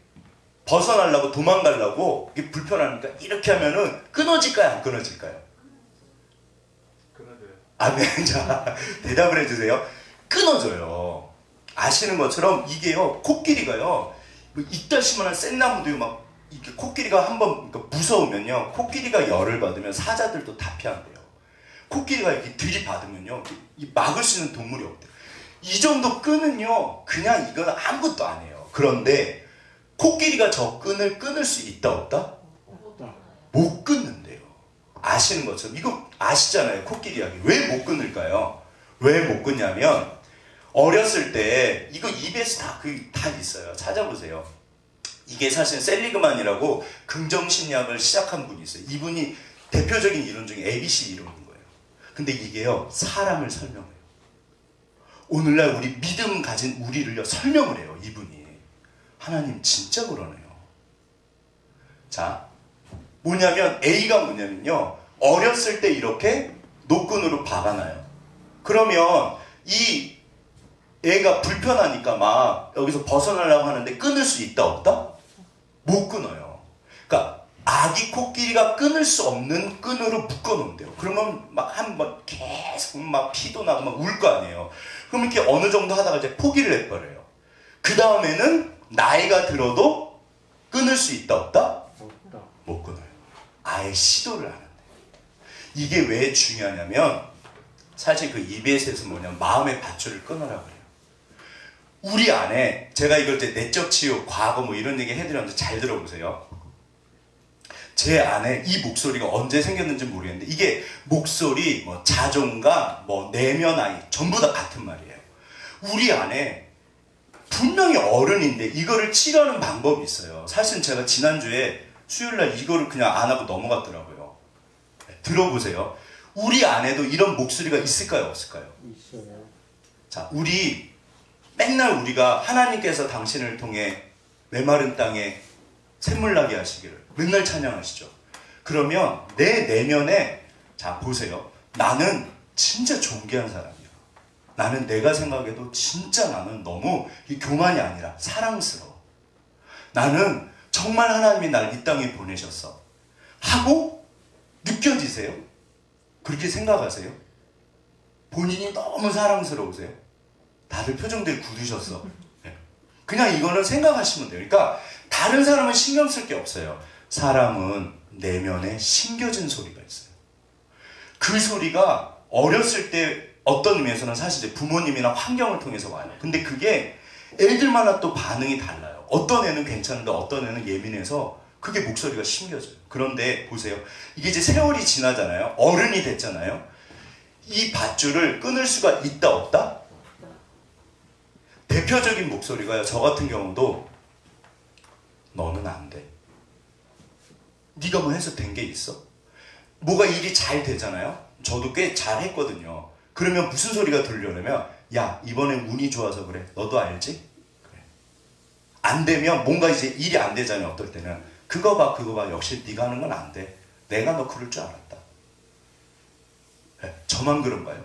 벗어나려고 도망가려고 이게 불편하니까 이렇게 하면은 끊어질까요? 안 끊어질까요? 끊어져요. 아, 네. 자, 대답을 해주세요. 끊어져요. 아시는 것처럼 이게요, 코끼리가요, 뭐 이따시만한 센나무도요, 막, 이렇게 코끼리가 한번 그러니까 무서우면요, 코끼리가 열을 받으면 사자들도 다 피한대요. 코끼리가 이렇게 들이받으면요, 이 막을 수 있는 동물이 없대요. 이 정도 끈은요, 그냥 이건 아무것도 아니에요. 그런데 코끼리가 저 끈을 끊을 수 있다, 없다? 없다. 못 끊는데요. 아시는 것처럼 이거 아시잖아요. 코끼리 이야기. 왜 못 끊을까요? 왜 못 끊냐면 어렸을 때 이거 EBS 다 있어요. 찾아보세요. 이게 사실 셀리그만이라고 긍정심리학을 시작한 분이 있어요. 이분이 대표적인 이론 중에 ABC 이론인 거예요. 근데 이게요, 사람을 설명해요. 오늘날 우리 믿음 가진 우리를요 설명을 해요. 이분이. 하나님 진짜 그러네요. 자, 뭐냐면 A가 뭐냐면요, 어렸을 때 이렇게 노끈으로 박아놔요. 그러면 이 애가 불편하니까 막 여기서 벗어나려고 하는데 끊을 수 있다 없다? 못 끊어요. 그러니까 아기 코끼리가 끊을 수 없는 끈으로 묶어놓은대요. 그러면 막 계속 막 피도 나고 막 울 거 아니에요. 그럼 이렇게 어느 정도 하다가 이제 포기를 해버려요. 그 다음에는 나이가 들어도 끊을 수 있다 없다? 없다. 못 끊어요. 아예 시도를 안 한대요. 이게 왜 중요하냐면 사실 그 EBS에서 뭐냐면 마음의 밧줄을 끊으라고 그래요. 우리 안에 제가 이걸 이제 내적 치유, 과거 뭐 이런 얘기 해드렸는데 잘 들어보세요. 제 안에 이 목소리가 언제 생겼는지 모르겠는데 이게 목소리, 뭐 자존감, 뭐 내면 아이 전부 다 같은 말이에요. 우리 안에 분명히 어른인데 이거를 치료하는 방법이 있어요. 사실 제가 지난주에 수요일날 이거를 그냥 안 하고 넘어갔더라고요. 들어보세요. 우리 안에도 이런 목소리가 있을까요? 없을까요? 있어요. 자, 맨날 우리가 하나님께서 당신을 통해 메마른 땅에 샘물나게 하시기를 맨날 찬양하시죠. 그러면 내 내면에 자 보세요. 나는 진짜 존귀한 사람이야. 나는 내가 생각해도 진짜 나는 너무 교만이 아니라 사랑스러워. 나는 정말 하나님이 날 이 땅에 보내셨어. 하고 느껴지세요? 그렇게 생각하세요? 본인이 너무 사랑스러우세요? 다들 표정들이 굳으셨어. 그냥 이거는 생각하시면 돼요. 그러니까 다른 사람은 신경 쓸 게 없어요. 사람은 내면에 심겨진 소리가 있어요. 그 소리가 어렸을 때 어떤 의미에서는 사실 부모님이나 환경을 통해서 와요. 근데 그게 애들마다 또 반응이 달라요. 어떤 애는 괜찮은데 어떤 애는 예민해서 그게 목소리가 심겨져요. 그런데 보세요. 이게 이제 세월이 지나잖아요. 어른이 됐잖아요. 이 밧줄을 끊을 수가 있다 없다? 대표적인 목소리가요. 저 같은 경우도 너는 안 돼. 네가 뭐 해서 된 게 있어? 뭐가 일이 잘 되잖아요. 저도 꽤 잘 했거든요. 그러면 무슨 소리가 들려오냐면 야 이번엔 운이 좋아서 그래. 너도 알지? 그래. 안 되면 뭔가 이제 일이 안 되잖아요. 어떨 때는 그거 봐 역시 네가 하는 건 안 돼. 내가 너 그럴 줄 알았다. 네, 저만 그런가요?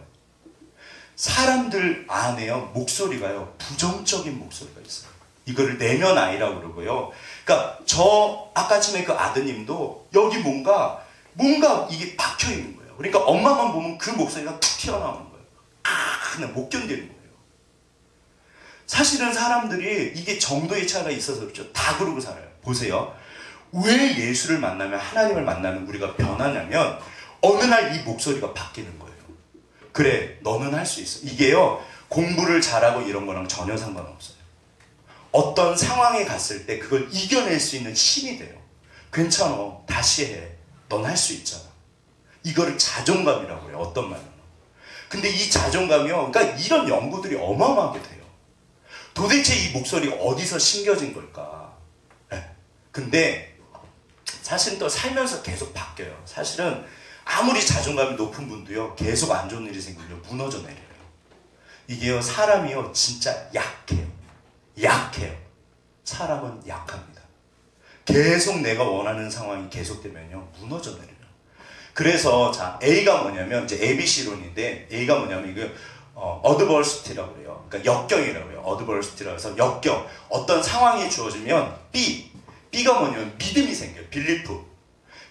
사람들 안에요 목소리가요 부정적인 목소리가 있어요. 이거를 내면 아이라고 그러고요. 그러니까 저 아까쯤에 그 아드님도 여기 뭔가 이게 박혀 있는 거예요. 그러니까 엄마만 보면 그 목소리가 툭 튀어나오는 거예요. 그냥 못 견디는 거예요. 사실은 사람들이 이게 정도의 차이가 있어서 그렇죠. 다 그러고 살아요. 보세요. 왜 예수를 만나면 하나님을 만나면 우리가 변하냐면 어느 날 이 목소리가 바뀌는 거예요. 그래 너는 할 수 있어. 이게요 공부를 잘하고 이런 거랑 전혀 상관없어요. 어떤 상황에 갔을 때 그걸 이겨낼 수 있는 힘이 돼요. 괜찮아 다시 해. 넌 할 수 있잖아. 이거를 자존감이라고 해요. 어떤 말로는. 근데 이 자존감이요 그러니까 이런 연구들이 어마어마하게 돼요. 도대체 이 목소리가 어디서 심겨진 걸까? 네. 근데 사실은 또 살면서 계속 바뀌어요. 사실은 아무리 자존감이 높은 분도요 계속 안 좋은 일이 생기면 무너져 내려요. 이게요 사람이요 진짜 약해요. 사람은 약합니다. 계속 내가 원하는 상황이 계속되면요 무너져 내려요. 그래서 자 A가 뭐냐면 이제 ABC론인데 A가 뭐냐면 이거 어드버시티라고 그래요. 그러니까 역경이라고 해요. 어드버시티라고 해서 역경. 어떤 상황이 주어지면 B가 뭐냐면 믿음이 생겨요. 빌리프.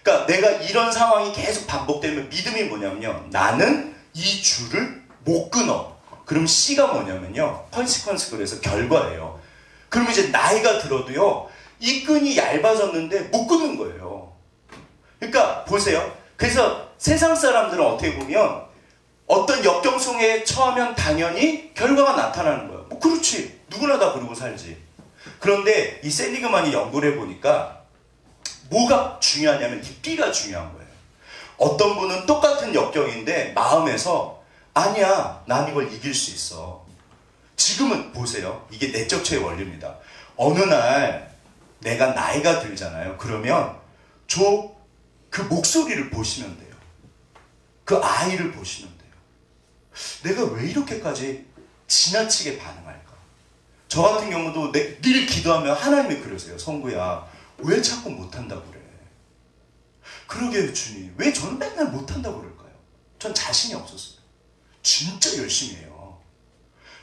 그러니까 내가 이런 상황이 계속 반복되면 믿음이 뭐냐면요. 나는 이 줄을 못 끊어. 그럼 C가 뭐냐면요. 컨시퀀스 그래서 결과예요. 그럼 이제 나이가 들어도요. 이 끈이 얇아졌는데 못 끊는 거예요. 그러니까 보세요. 그래서 세상 사람들은 어떻게 보면 어떤 역경 속에 처하면 당연히 결과가 나타나는 거예요. 뭐 그렇지. 누구나 다 그러고 살지. 그런데 이 셀리그만이 연구를 해보니까 뭐가 중요하냐면 이 B가 중요한 거예요. 어떤 분은 똑같은 역경인데 마음에서 아니야 난 이걸 이길 수 있어. 지금은 보세요. 이게 내적체의 원리입니다. 어느 날 내가 나이가 들잖아요. 그러면 그 목소리를 보시면 돼요. 그 아이를 보시면 돼요. 내가 왜 이렇게까지 지나치게 반응할까? 저 같은 경우도 늘 기도하면 하나님이 그러세요. 성구야 왜 자꾸 못한다고 그래? 그러게요 주님. 왜 저는 맨날 못한다고 그럴까요? 전 자신이 없었어요. 진짜 열심히 해요.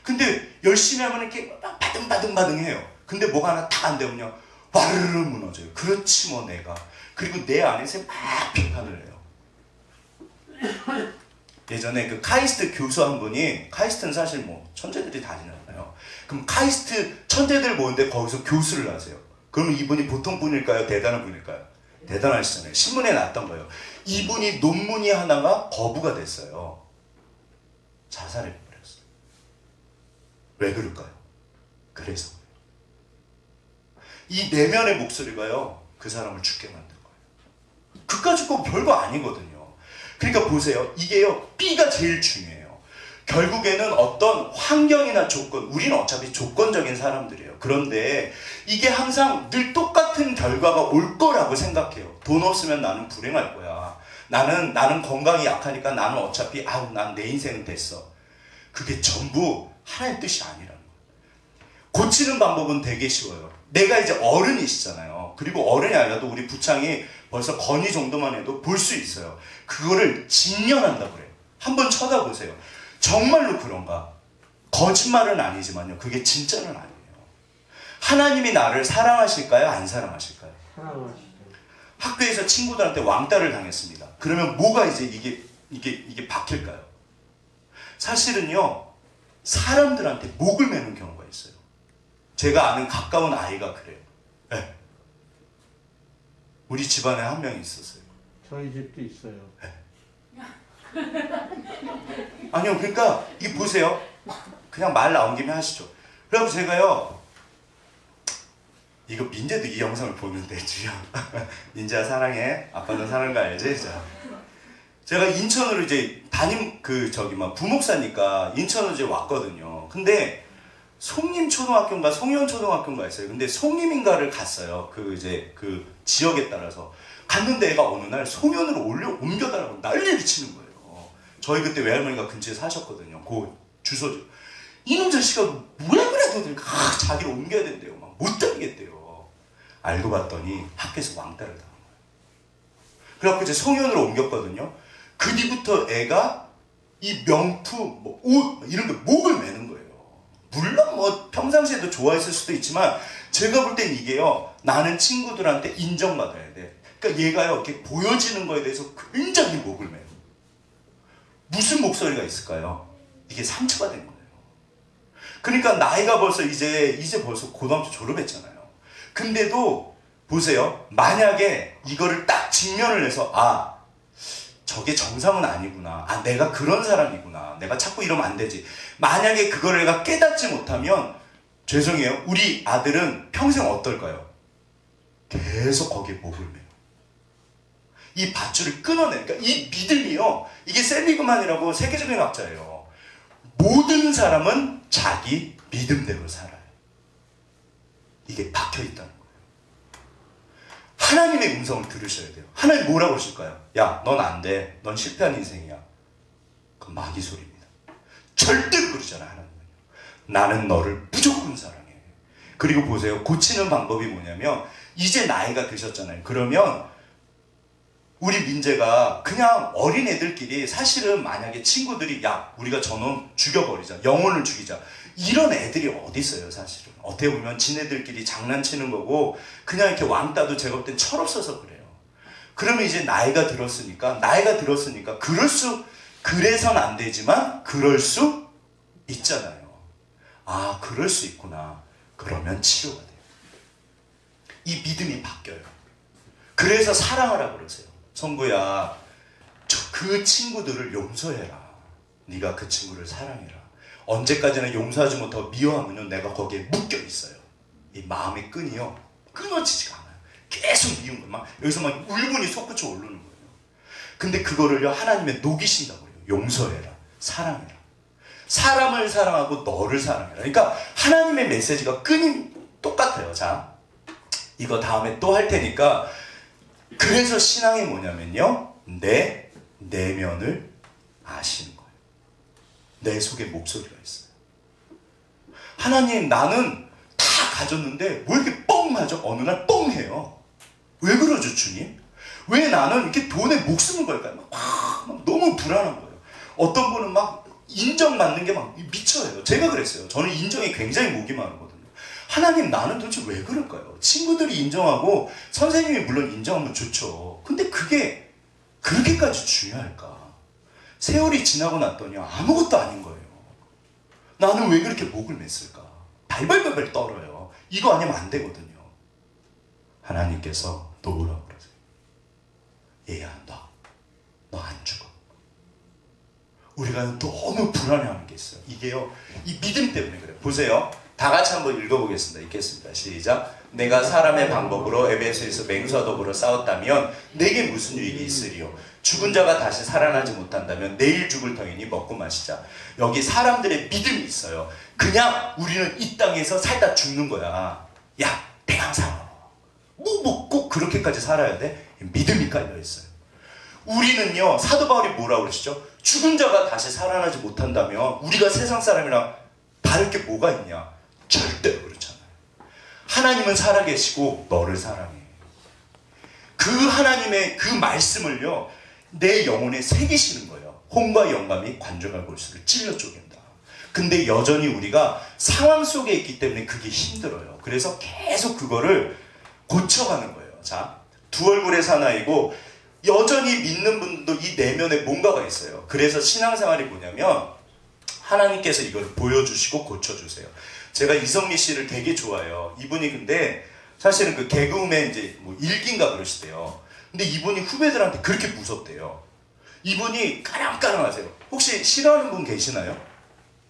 근데 열심히 하면 이렇게 바등바등 해요. 근데 뭐가 하나 딱 안 되면요 와르르 무너져요. 그렇지 뭐 내가. 그리고 내 안에서 막 비판을 해요. 예전에 그 카이스트 교수 한 분이, 카이스트는 사실 뭐 천재들이 다니잖아요. 그럼 카이스트 천재들 모는데 거기서 교수를 하세요. 그럼 이분이 보통 분일까요? 대단한 분일까요? 대단하시잖아요. 신문에 났던 거예요. 이분이 논문이 하나가 거부가 됐어요. 자살해버렸어요. 왜 그럴까요? 그래서 이 내면의 목소리가요 그 사람을 죽게 만든 거예요. 그까짓 거 별거 아니거든요. 그러니까 보세요. 이게요 B가 제일 중요해요. 결국에는 어떤 환경이나 조건, 우리는 어차피 조건적인 사람들이에요. 그런데 이게 항상 늘 똑같은 결과가 올 거라고 생각해요. 돈 없으면 나는 불행할 거야. 나는 건강이 약하니까 나는 어차피 난 내 인생은 됐어. 그게 전부 하나님의 뜻이 아니라는 거예요. 고치는 방법은 되게 쉬워요. 내가 이제 어른이시잖아요. 그리고 어른이 아니라도 우리 부창이 벌써 건의 정도만 해도 볼 수 있어요. 그거를 직면한다고 그래요. 한번 쳐다보세요. 정말로 그런가? 거짓말은 아니지만요. 그게 진짜는 아니에요. 하나님이 나를 사랑하실까요? 안 사랑하실까요? 사랑하시죠. 학교에서 친구들한테 왕따를 당했습니다. 그러면 뭐가 이제 이게 바뀔까요? 사실은요. 사람들한테 목을 매는 경우가 있어요. 제가 아는 가까운 아이가 그래요. 네. 우리 집안에 한 명이 있었어요. 저희 집도 있어요. 네. 아니요, 그러니까 이게 보세요. 그냥 말 나온 김에 하시죠. 그래서 제가요, 이거 민재도 이 영상을 보는데 주여, 민재야 사랑해. 아빠는 사랑한 거 알지? 자. 제가 인천으로 이제 부목사니까 인천으로 이제 왔거든요. 근데 송림초등학교인가 송년초등학교인가 있어요. 근데 송림인가를 갔어요. 그 지역에 따라서 갔는데 애가 어느 날 송년으로 옮겨달라고 난리를 치는 거예요. 저희 그때 외할머니가 근처에 사셨거든요. 그 주소. 이놈 자식아 왜 그래도 자기를 옮겨야 된대요. 막 못 다니겠대요. 알고 봤더니 학교에서 왕따를 당한 거예요. 그래갖고 이제 송년으로 옮겼거든요. 그 뒤부터 애가 이 명품, 뭐 옷 이런 게 목을 매는 거예요. 물론 뭐 평상시에도 좋아했을 수도 있지만 제가 볼 땐 이게요. 나는 친구들한테 인정받아야 돼. 그러니까 얘가요 이렇게 보여지는 거에 대해서 굉장히 목을 매요. 무슨 목소리가 있을까요? 이게 상처가 된 거예요. 그러니까 나이가 벌써 이제 벌써 고등학교 졸업했잖아요. 근데도 보세요. 만약에 이거를 딱 직면을 해서 저게 정상은 아니구나. 내가 그런 사람이구나. 내가 자꾸 이러면 안 되지. 만약에 그걸 내가 깨닫지 못하면 죄송해요. 우리 아들은 평생 어떨까요? 계속 거기에 목을 매요. 이 밧줄을 끊어내니까 이 믿음이요. 이게 셀리그만이라고 세계적인 학자예요. 모든 사람은 자기 믿음대로 살아요. 이게 박혀있다는 거예요. 하나님의 음성을 들으셔야 돼요. 하나님 뭐라고 하실까요? 야, 넌 안 돼. 넌 실패한 인생이야. 그건 마귀 소리입니다. 절대로 그러잖아요. 하나님은. 나는 너를 무조건 사랑해. 그리고 보세요. 고치는 방법이 뭐냐면 이제 나이가 드셨잖아요. 그러면 우리 민재가 그냥 어린애들끼리 사실은 만약에 친구들이 야 우리가 저놈 죽여버리자. 영혼을 죽이자. 이런 애들이 어디 있어요 사실은. 어떻게 보면 지네들끼리 장난치는 거고 그냥 이렇게 왕따도 제가 볼 땐 철없어서 그래요. 그러면 이제 나이가 들었으니까 그래선 안 되지만 그럴 수 있잖아요. 그럴 수 있구나. 그러면 치료가 돼요. 이 믿음이 바뀌어요. 그래서 사랑하라 그러세요. 성구야, 그 친구들을 용서해라. 네가 그 친구를 사랑해라. 언제까지나 용서하지 못하고 미워하면 내가 거기에 묶여 있어요. 이 마음의 끈이요. 끊어지지가 않아요. 계속 미운 거예요. 여기서 막 울분이 솟구쳐 오르는 거예요. 근데 그거를요, 하나님에 녹이신다고 해요. 용서해라. 사랑해라. 사람을 사랑하고 너를 사랑해라. 그러니까 하나님의 메시지가 끈이 똑같아요. 자, 이거 다음에 또 할 테니까 그래서 신앙이 뭐냐면요. 내 내면을 아시는 거예요. 내 속에 목소리가 있어요. 하나님 나는 다 가졌는데 왜 이렇게 뻥 맞아? 어느 날 뻥 해요. 왜 그러죠 주님? 왜 나는 이렇게 돈에 목숨을 걸까요? 막 너무 불안한 거예요. 어떤 분은 막 인정받는 게 막 미쳐요. 제가 그랬어요. 저는 인정이 굉장히 목이 마르거든요. 하나님 나는 도대체 왜 그럴까요? 친구들이 인정하고 선생님이 물론 인정하면 좋죠. 근데 그게 그렇게까지 중요할까? 세월이 지나고 났더니 아무것도 아닌 거예요. 나는 왜 그렇게 목을 맸을까? 발발발발 떨어요. 이거 아니면 안 되거든요. 하나님께서 놓으라고 그러세요. 얘야 너 안 죽어. 우리가 너무 불안해하는 게 있어요. 이게요. 이 믿음 때문에 그래요. 보세요. 다 같이 한번 읽어보겠습니다. 읽겠습니다. 시작. 내가 사람의 방법으로 에베소에서 맹수와 더불어 싸웠다면 내게 무슨 유익이 있으리요? 죽은 자가 다시 살아나지 못한다면 내일 죽을 터이니 먹고 마시자. 여기 사람들의 믿음이 있어요. 그냥 우리는 이 땅에서 살다 죽는 거야. 야, 내가 살아. 꼭 그렇게까지 살아야 돼? 믿음이 깔려있어요. 우리는요, 사도 바울이 뭐라고 그러시죠? 죽은 자가 다시 살아나지 못한다면 우리가 세상 사람이랑 다를 게 뭐가 있냐? 절대로 그렇잖아요. 하나님은 살아계시고 너를 사랑해. 그 하나님의 그 말씀을요, 내 영혼에 새기시는 거예요. 혼과 영감이 관절과 골수를 찔러 쪼갠다. 근데 여전히 우리가 상황 속에 있기 때문에 그게 힘들어요. 그래서 계속 그거를 고쳐가는 거예요. 자, 두 얼굴의 사나이고 여전히 믿는 분도 이 내면에 뭔가가 있어요. 그래서 신앙생활이 뭐냐면 하나님께서 이걸 보여주시고 고쳐주세요. 제가 이성미 씨를 되게 좋아해요. 이분이 근데 사실은 그 개그우먼 이제 뭐 일기인가 그러시대요. 근데 이분이 후배들한테 그렇게 무섭대요. 이분이 까랑까랑하세요. 혹시 싫어하는 분 계시나요?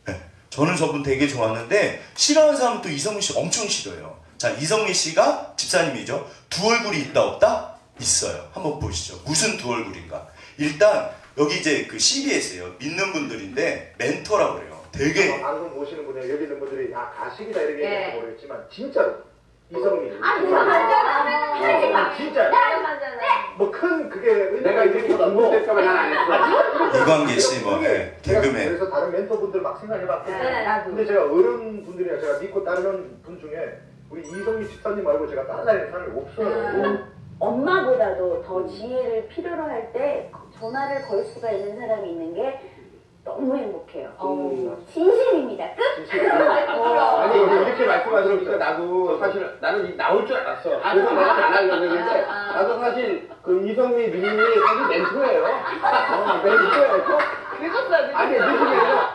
네. 저는 저분 되게 좋아하는데 싫어하는 사람은 또 이성미 씨 엄청 싫어요. 자, 이성미 씨가 집사님이죠. 두 얼굴이 있다 없다? 있어요. 한번 보시죠. 무슨 두 얼굴인가? 일단 여기 이제 그 CBS예요. 믿는 분들인데 멘토라고 그래요. 되게 방송 보시는 분이 여기 있는 분들이 가식이다 이렇게 얘기할지 모르겠지만 진짜로 이성미 내가 맞잖아. 진짜 내가 맞잖아. 뭐 큰 그게 이렇게 내가 이렇게 공부될까봐 난 안 했어. 이광기 씨, 뭐, 네, 개그맨. 그래서 다른 멘토분들 막 생각해봤거든요. 네, 나도. 근데 제가 어른분들이나 제가 믿고 따르는 분 중에 우리 이성미 집사님 말고 제가 따라다니는 사람이 없어요. 엄마보다도 더 지혜를 필요로 할 때 전화를 걸 수가 있는 사람이 있는 게 너무 행복해요. 진심입니다. 끝. 아니 이렇게 말씀하 들으니까 나도 사실 나는 나올 줄 알았어. 그래서 내가 안 하려고 했는데 나도 사실 그 이성미 님이 사실 멘토예요. 멘토예요. 늦었어요. 아니 늦으면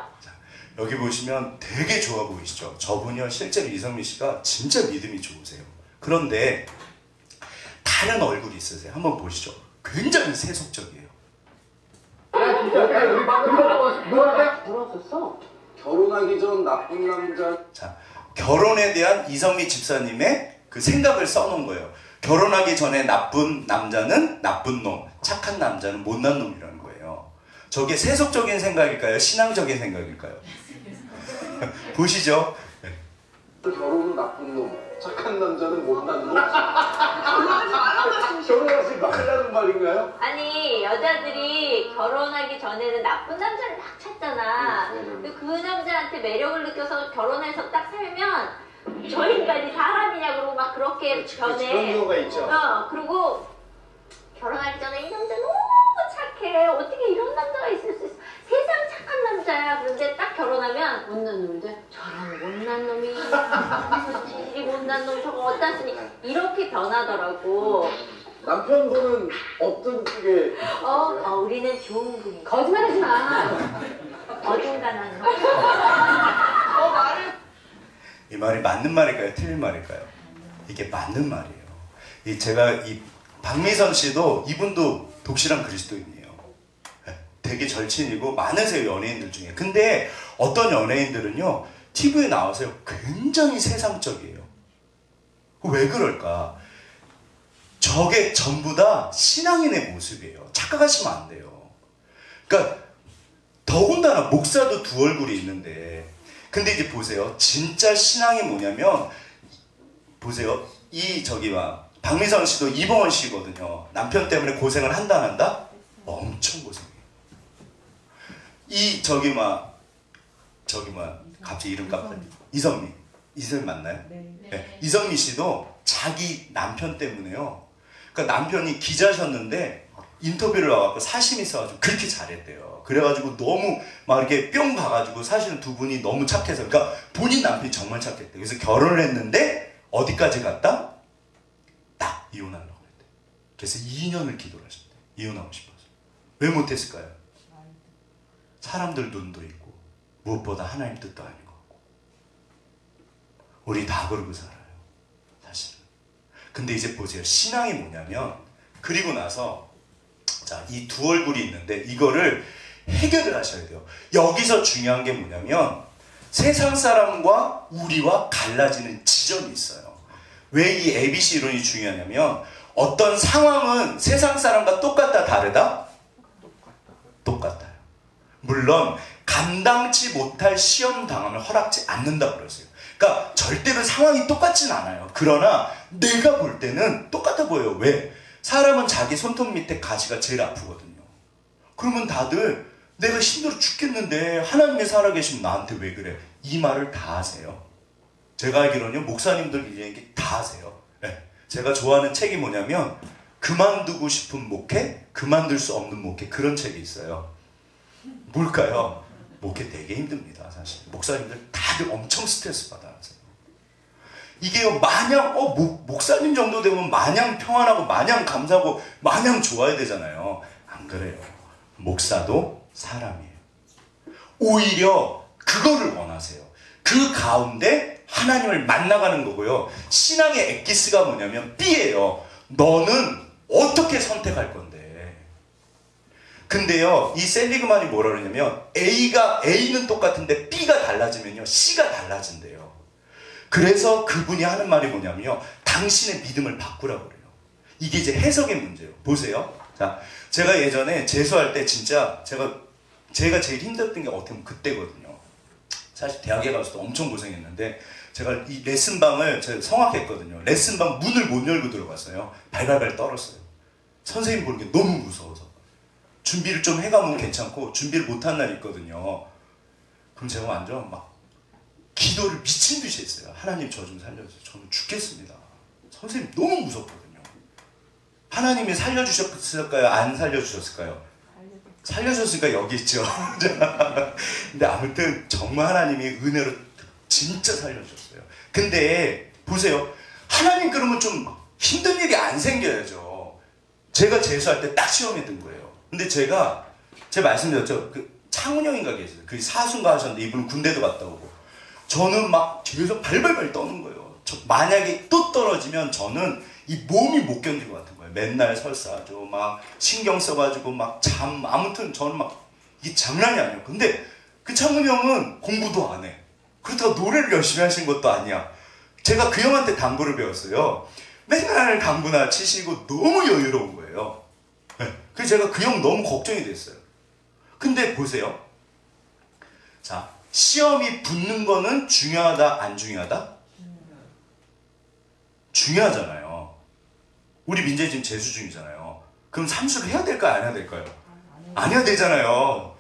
여기 보시면 되게 좋아 보이시죠? 저분이요, 실제로 이성미 씨가 진짜 믿음이 좋으세요. 그런데 다른 얼굴이 있으세요. 한번 보시죠. 굉장히 세속적이에요. 야 진짜 우리 누구한테 물었었어. 결혼하기 전 나쁜 남자. 자, 결혼에 대한 이성미 집사님의 그 생각을 써놓은 거예요. 결혼하기 전에 나쁜 남자는 나쁜 놈, 착한 남자는 못난 놈이라는 거예요. 저게 세속적인 생각일까요? 신앙적인 생각일까요? 보시죠. 네. 결혼은 나쁜 놈, 착한 남자는 못난 놈. 결혼하지 말라는 말인가요? 아니 여자들이 결혼하기 전에는 나쁜 남자를 막 찾잖아. 근데 그 남자한테 매력을 느껴서 결혼해서 딱 살면 저 인간이 사람이냐 그러고 막 그렇게 변해. 그런 경우가 있죠. 그리고 결혼하기 전에 이 남자 너무 착해. 어떻게 이런 남자가 있을 수 있어? 세상 착한 남자야. 그런데 딱 결혼하면 못난 놈인데 저런 못난 놈이 이 못난 놈 저거 어디다 쓰니 이렇게 변하더라고. 남편분은 어떤 쪽에? 우리는 좋은 분이. 거짓말하지 마. 어딘가는. 이 말이 맞는 말일까요? 틀린 말일까요? 이게 맞는 말이에요. 제가 이 박미선 씨도 이분도 독실한 그리스도인이에요. 되게 절친이고 많으세요, 연예인들 중에. 근데 어떤 연예인들은요, TV에 나와서요, 굉장히 세상적이에요. 왜 그럴까? 저게 전부 다 신앙인의 모습이에요. 착각하시면 안 돼요. 그러니까 더군다나 목사도 두 얼굴이 있는데, 근데 이제 보세요. 진짜 신앙이 뭐냐면, 보세요. 박미선 씨도 이봉원 씨거든요. 남편 때문에 고생을 한다 안 한다? 엄청 고생해요. 갑자기 이름 깜빡이. 이성미 맞나요? 네. 이성미 씨도 자기 남편 때문에요. 그러니까 남편이 기자셨는데 인터뷰를 와갖고 사심이 있어가지고 그렇게 잘했대요. 그래가지고 너무 막 이렇게 뿅 가가지고 사실은 두 분이 너무 착해서, 그러니까 본인 남편이 정말 착했대요. 그래서 결혼을 했는데 어디까지 갔다? 딱 이혼하려고 했대. 그래서 2년을 기도를 하셨대. 이혼하고 싶어서. 왜 못했을까요? 사람들 눈도 있고 무엇보다 하나님 뜻도 아닌 것 같고. 우리 다 그러고 살아요, 사실은. 근데 이제 보세요. 신앙이 뭐냐면, 그리고 나서 이 두 얼굴이 있는데 이거를 해결을 하셔야 돼요. 여기서 중요한 게 뭐냐면, 세상 사람과 우리와 갈라지는 지점이 있어요. 왜 이 ABC 이론이 중요하냐면, 어떤 상황은 세상 사람과 똑같다 다르다? 똑같아요. 물론 감당치 못할 시험 당함을 허락지 않는다고 그랬어요. 그러니까 절대로 상황이 똑같진 않아요. 그러나 내가 볼 때는 똑같아 보여요. 왜? 사람은 자기 손톱 밑에 가시가 제일 아프거든요. 그러면 다들 내가 힘들어 죽겠는데 하나님이 살아계시면 나한테 왜 그래? 이 말을 다 하세요. 제가 알기로는요, 목사님들 얘기 다 하세요. 네. 제가 좋아하는 책이 뭐냐면, 그만두고 싶은 목회, 그만둘 수 없는 목회, 그런 책이 있어요. 뭘까요? 목회 되게 힘듭니다, 사실. 목사님들 다들 엄청 스트레스 받아요. 이게요, 마냥 목사님 정도 되면 마냥 평안하고 마냥 감사하고 마냥 좋아야 되잖아요. 안 그래요. 목사도 사람이에요. 오히려 그거를 원하세요. 그 가운데 하나님을 만나가는 거고요. 신앙의 엑기스가 뭐냐면 B예요. 너는 어떻게 선택할 건데. 근데요, 이 셀리그만이 뭐라 그러냐면, A는 똑같은데 B가 달라지면요, C가 달라진대요. 그래서 그분이 하는 말이 뭐냐면요, 당신의 믿음을 바꾸라고 그래요. 이게 이제 해석의 문제예요. 보세요. 자, 제가 예전에 재수할 때 진짜 제가 제일 힘들었던 게 어떻게 보면 그때거든요. 사실 대학에 가서도 엄청 고생했는데, 제가 이 레슨방을 제가 성악했거든요. 레슨방 문을 못 열고 들어갔어요. 발발발 떨었어요. 선생님 보는 게 너무 무서워서. 준비를 좀 해가면 괜찮고 준비를 못한 날이 있거든요. 그럼 제가 완전 막 기도를 미친 듯이 했어요. 하나님 저 좀 살려주세요. 저는 죽겠습니다. 선생님 너무 무섭거든요. 하나님이 살려주셨을까요? 안 살려주셨을까요? 살려주셨으니까 여기 있죠. 근데 아무튼 정말 하나님이 은혜로 진짜 살려주셨어요. 근데 보세요. 하나님 그러면 좀 힘든 일이 안 생겨야죠. 제가 재수할 때 딱 시험에 든 거예요. 근데 제 말씀드렸죠. 그 창훈형인가 계세요. 그 사순가 하셨는데 이분은 군대도 갔다 오고. 저는 막 뒤에서 발발발 떠는 거예요. 만약에 또 떨어지면 저는 이 몸이 못 견딜 것 같은 거예요. 맨날 설사하죠. 막 신경 써가지고 막 아무튼 저는 막 이게 장난이 아니에요. 근데 그 창훈 형은 공부도 안 해. 그렇다고 노래를 열심히 하신 것도 아니야. 제가 그 형한테 당구를 배웠어요. 맨날 당구나 치시고 너무 여유로운 거예요. 네. 그래서 제가 그 형 너무 걱정이 됐어요. 근데 보세요. 자, 시험이 붙는 거는 중요하다, 안 중요하다? 중요하잖아요. 우리 민재 지금 재수 중이잖아요. 그럼 삼수를 해야 될까요? 안 해야 될까요? 안 해야 되잖아요.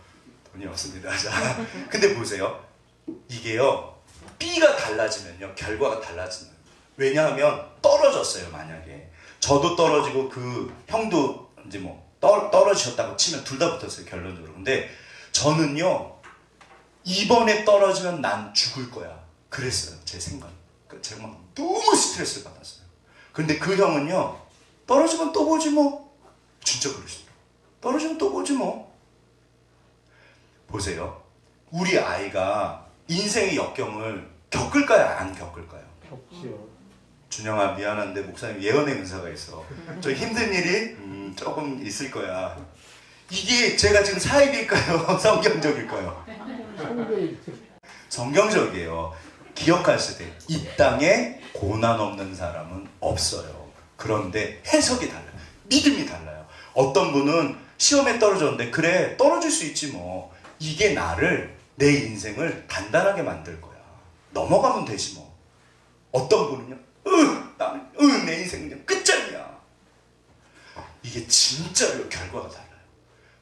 돈이 없습니다. 자, 근데 보세요. 이게요. B가 달라지면요. 결과가 달라지는 거예요. 왜냐하면 떨어졌어요. 만약에. 저도 떨어지고 그 형도 이제 뭐 떨어지셨다고 치면 둘 다 붙었어요. 결론적으로. 근데 저는요. 이번에 떨어지면 난 죽을 거야. 그랬어요. 제 생각. 제가 막 너무 스트레스를 받았어요. 근데 그 형은요. 떨어지면 또 보지 뭐. 진짜 그러시더라고요. 떨어지면 또 보지 뭐. 보세요. 우리 아이가 인생의 역경을 겪을까요? 안 겪을까요? 겪지요. 준영아 미안한데 목사님 예언의 은사가 있어. 저 힘든 일이 조금 있을 거야. 이게 제가 지금 사입일까요? 성경적일까요? 성경적이에요. 기억하셔야 돼요. 이 땅에 고난 없는 사람은 없어요. 그런데 해석이 달라요. 믿음이 달라요. 어떤 분은 시험에 떨어졌는데 그래 떨어질 수 있지 뭐. 이게 나를 내 인생을 단단하게 만들 거야. 넘어가면 되지 뭐. 어떤 분은요. 나는 내 인생 그냥 끝장이야. 이게 진짜로 결과가 달라요.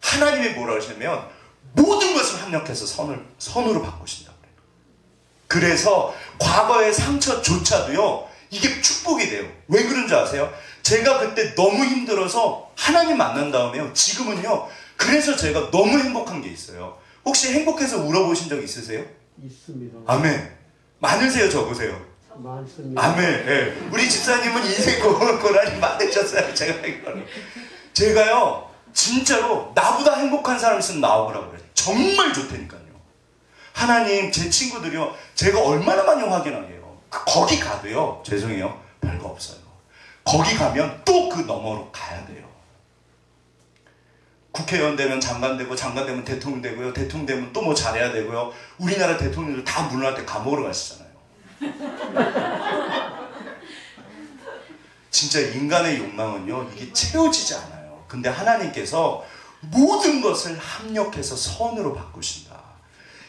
하나님이 뭐라 하시냐면 모든 것을 합력해서 선으로 바꾸신다고 그래요. 그래서 과거의 상처조차도요. 이게 축복이 돼요. 왜 그런 줄 아세요? 제가 그때 너무 힘들어서 하나님 만난 다음에요. 지금은요. 그래서 제가 너무 행복한 게 있어요. 혹시 행복해서 울어보신 적 있으세요? 있습니다. 아멘. 많으세요? 적으세요? 많습니다. 아멘. 네. 우리 집사님은 인생 고난이 많으셨어요. 제가요. 진짜로 나보다 행복한 사람 있으면 나오라고 그래요. 정말 좋다니까요. 하나님 제 친구들이요. 제가 얼마나 많이 확인하게요. 거기 가도요. 죄송해요. 별거 없어요. 거기 가면 또 그 너머로 가야 돼요. 국회의원 되면 장관 되고 장관 되면 대통령 되고요. 대통령 되면 또 뭐 잘해야 되고요. 우리나라 대통령들 다 물러날 때 감옥으로 가시잖아요. 진짜 인간의 욕망은요. 이게 채워지지 않아요. 근데 하나님께서 모든 것을 합력해서 선으로 바꾸신다.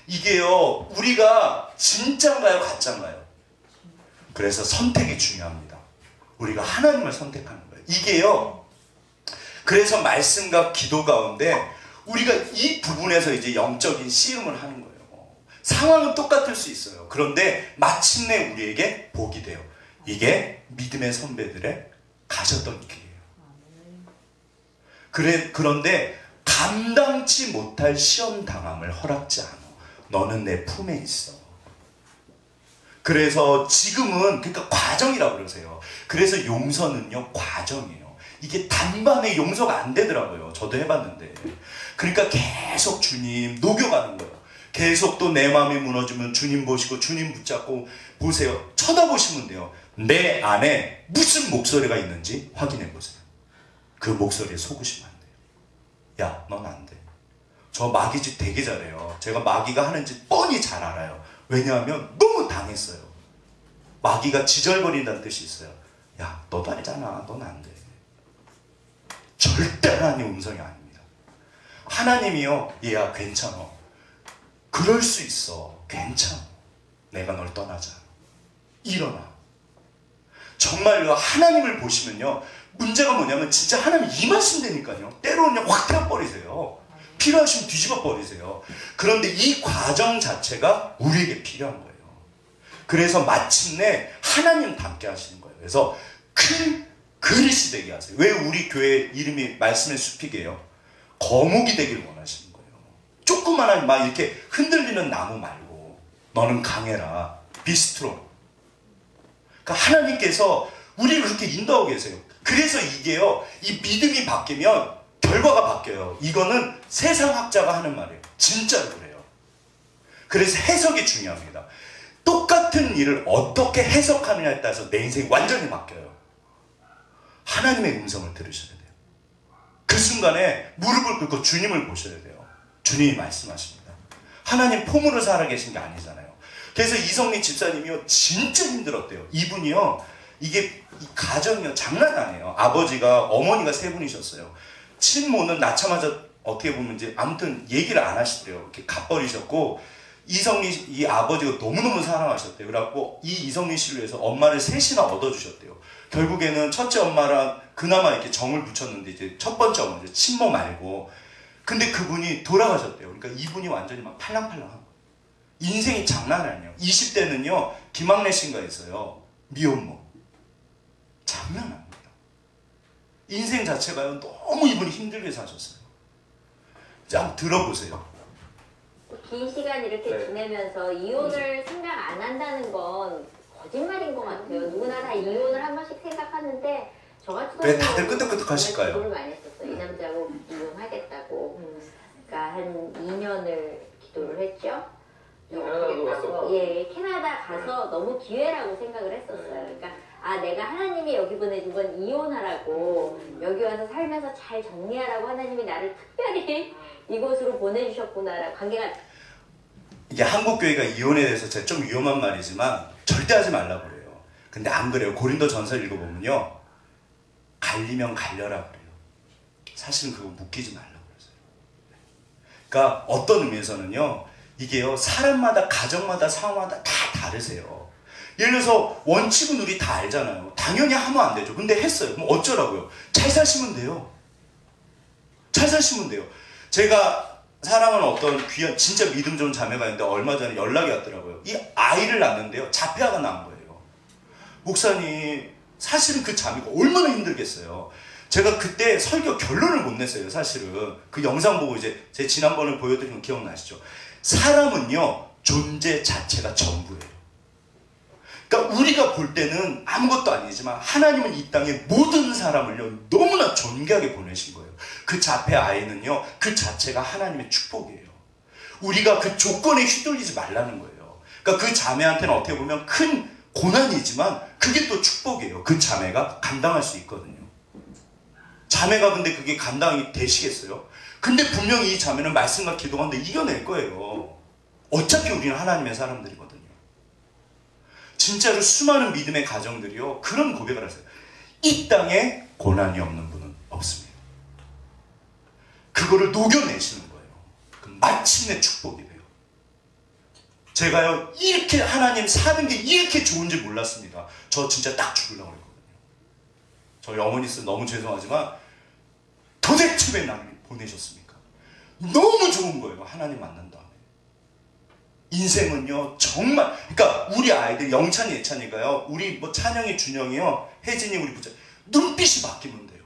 이게요. 우리가 진짜인가요? 가짜인가요? 그래서 선택이 중요합니다. 우리가 하나님을 선택하는 거예요. 이게요. 그래서 말씀과 기도 가운데 우리가 이 부분에서 이제 영적인 씨름을 하는 거예요. 상황은 똑같을 수 있어요. 그런데 마침내 우리에게 복이 돼요. 이게 믿음의 선배들의 가셨던 길이에요. 그런데 감당치 못할 시험 당함을 허락지 않아. 너는 내 품에 있어. 그래서 지금은 그러니까 과정이라고 그러세요. 그래서 용서는요 과정이에요. 이게 단번에 용서가 안 되더라고요. 저도 해봤는데. 그러니까 계속 주님 녹여가는 거예요. 계속 또 내 마음이 무너지면 주님 보시고 주님 붙잡고 보세요. 쳐다보시면 돼요. 내 안에 무슨 목소리가 있는지 확인해 보세요. 그 목소리에 속으시면 안 돼요. 야, 넌 안 돼. 저 마귀짓 되게 잘해요. 제가 마귀가 하는 짓 뻔히 잘 알아요. 왜냐하면 너무 당했어요. 마귀가 지절거린다는 뜻이 있어요. 야, 너도 알잖아. 넌 안 돼. 절대 하나님 음성이 아닙니다. 하나님이요. 얘야 괜찮아. 그럴 수 있어. 괜찮아. 내가 널 떠나자. 일어나. 정말요 하나님을 보시면요 문제가 뭐냐면 진짜 하나님 임하신다니까요. 때로는 확 태워버리세요. 필요하시면 뒤집어 버리세요. 그런데 이 과정 자체가 우리에게 필요한 거예요. 그래서 마침내 하나님 닮게 하시는 거예요. 그래서 큰 그릇이 되게 하세요. 왜 우리 교회 이름이 말씀의 숲이게요? 거목이 되길 원하시는 거예요. 조그만한 막 이렇게 흔들리는 나무 말고 너는 강해라. 비스트로. 그러니까 하나님께서 우리를 그렇게 인도하고 계세요. 그래서 이게요. 이 믿음이 바뀌면 결과가 바뀌어요. 이거는 세상학자가 하는 말이에요. 진짜로 그래요. 그래서 해석이 중요합니다. 똑같은 일을 어떻게 해석하느냐에 따라서 내 인생이 완전히 바뀌어요. 하나님의 음성을 들으셔야 돼요. 그 순간에 무릎을 꿇고 주님을 보셔야 돼요. 주님이 말씀하십니다. 하나님 폼으로 살아계신 게 아니잖아요. 그래서 이성미 집사님이요 진짜 힘들었대요. 이분이요 이게 이 가정이요 장난 아니에요. 아버지가 어머니가 세 분이셨어요. 친모는 낳자마자 어떻게 보면 이제 아무튼 얘기를 안 하시더래요. 이렇게 갓버리셨고 이성미 이 아버지가 너무너무 사랑하셨대요. 그래갖고 이 이성미 씨를 위해서 엄마를 셋이나 얻어주셨대요. 결국에는 첫째 엄마랑 그나마 이렇게 정을 붙였는데 이제 첫 번째 엄마죠. 친모 말고. 근데 그분이 돌아가셨대요. 그러니까 이분이 완전히 막 팔랑팔랑한 거예요. 인생이 장난 아니에요. 20대는요 김학래 씨가 있어요. 미혼모. 장난 아니에요. 인생 자체가요 너무 이분이 힘들게 사셨어요. 자 한번 들어보세요. 긴 시간 이렇게 지내면서 이혼을 생각 안 한다는 건 거짓말인 것 같아요. 누구나 다 이혼을 한 번씩 생각하는데 저 같은 왜 다들 끄덕끄덕하실까요? 기도를 많이 했었어요. 이 남자하고 이혼하겠다고. 그러니까 한 2년을 기도를 했죠. 캐나다도 갔었고. 예, 캐나다 가서 너무 기회라고 생각을 했었어요. 그러니까 아 내가 하나님이 여기 보내준 건 이혼하라고 여기 와서 살면서 잘 정리하라고 하나님이 나를 특별히 이곳으로 보내주셨구나. 관계가 이게 한국 교회가 이혼에 대해서 제가 좀 위험한 말이지만 절대 하지 말라고 그래요. 근데 안 그래요. 고린도 전서 읽어보면요 갈리면 갈려라 그래요. 사실은 그거 묶이지 말라고 그랬어요. 그러니까 어떤 의미에서는요 이게요 사람마다 가정마다 상황마다 다 다르세요. 예를 들어서 원칙은 우리 다 알잖아요. 당연히 하면 안 되죠. 근데 했어요. 그럼 어쩌라고요? 잘 사시면 돼요. 잘 사시면 돼요. 제가 사랑하는 어떤 귀한 진짜 믿음 좋은 자매가 있는데 얼마 전에 연락이 왔더라고요. 이 아이를 낳는데요 자폐아가 낳은 거예요. 목사님 사실은 그 자매가 얼마나 힘들겠어요. 제가 그때 설교 결론을 못 냈어요. 사실은 그 영상 보고 이제 제 지난번에 보여드린 거 기억나시죠? 사람은요 존재 자체가 전부예요. 그러니까 우리가 볼 때는 아무것도 아니지만 하나님은 이 땅에 모든 사람을요 너무나 존귀하게 보내신 거예요. 그 자폐 아이는요 그 자체가 하나님의 축복이에요. 우리가 그 조건에 휘둘리지 말라는 거예요. 그러니까 그 자매한테는 어떻게 보면 큰 고난이지만 그게 또 축복이에요. 그 자매가 감당할 수 있거든요. 자매가 근데 그게 감당이 되시겠어요? 근데 분명히 이 자매는 말씀과 기도 가운데 이겨낼 거예요. 어차피 우리는 하나님의 사람들이거든요. 진짜로 수많은 믿음의 가정들이요 그런 고백을 하세요. 이 땅에 고난이 없는 분은 없습니다. 그거를 녹여내시는 거예요. 그럼 마침내 축복이 돼요. 제가요 이렇게 하나님 사는 게 이렇게 좋은지 몰랐습니다. 저 진짜 딱 죽으려고 했거든요. 저희 어머니께서 너무 죄송하지만 도대체 왜 나를 보내셨습니까? 너무 좋은 거예요. 하나님 만난 다음에. 인생은요 정말 그러니까 우리 아이들 영찬이 예찬이가요 우리 뭐 찬영이 준영이요 혜진이 우리 부자 눈빛이 바뀌면 돼요.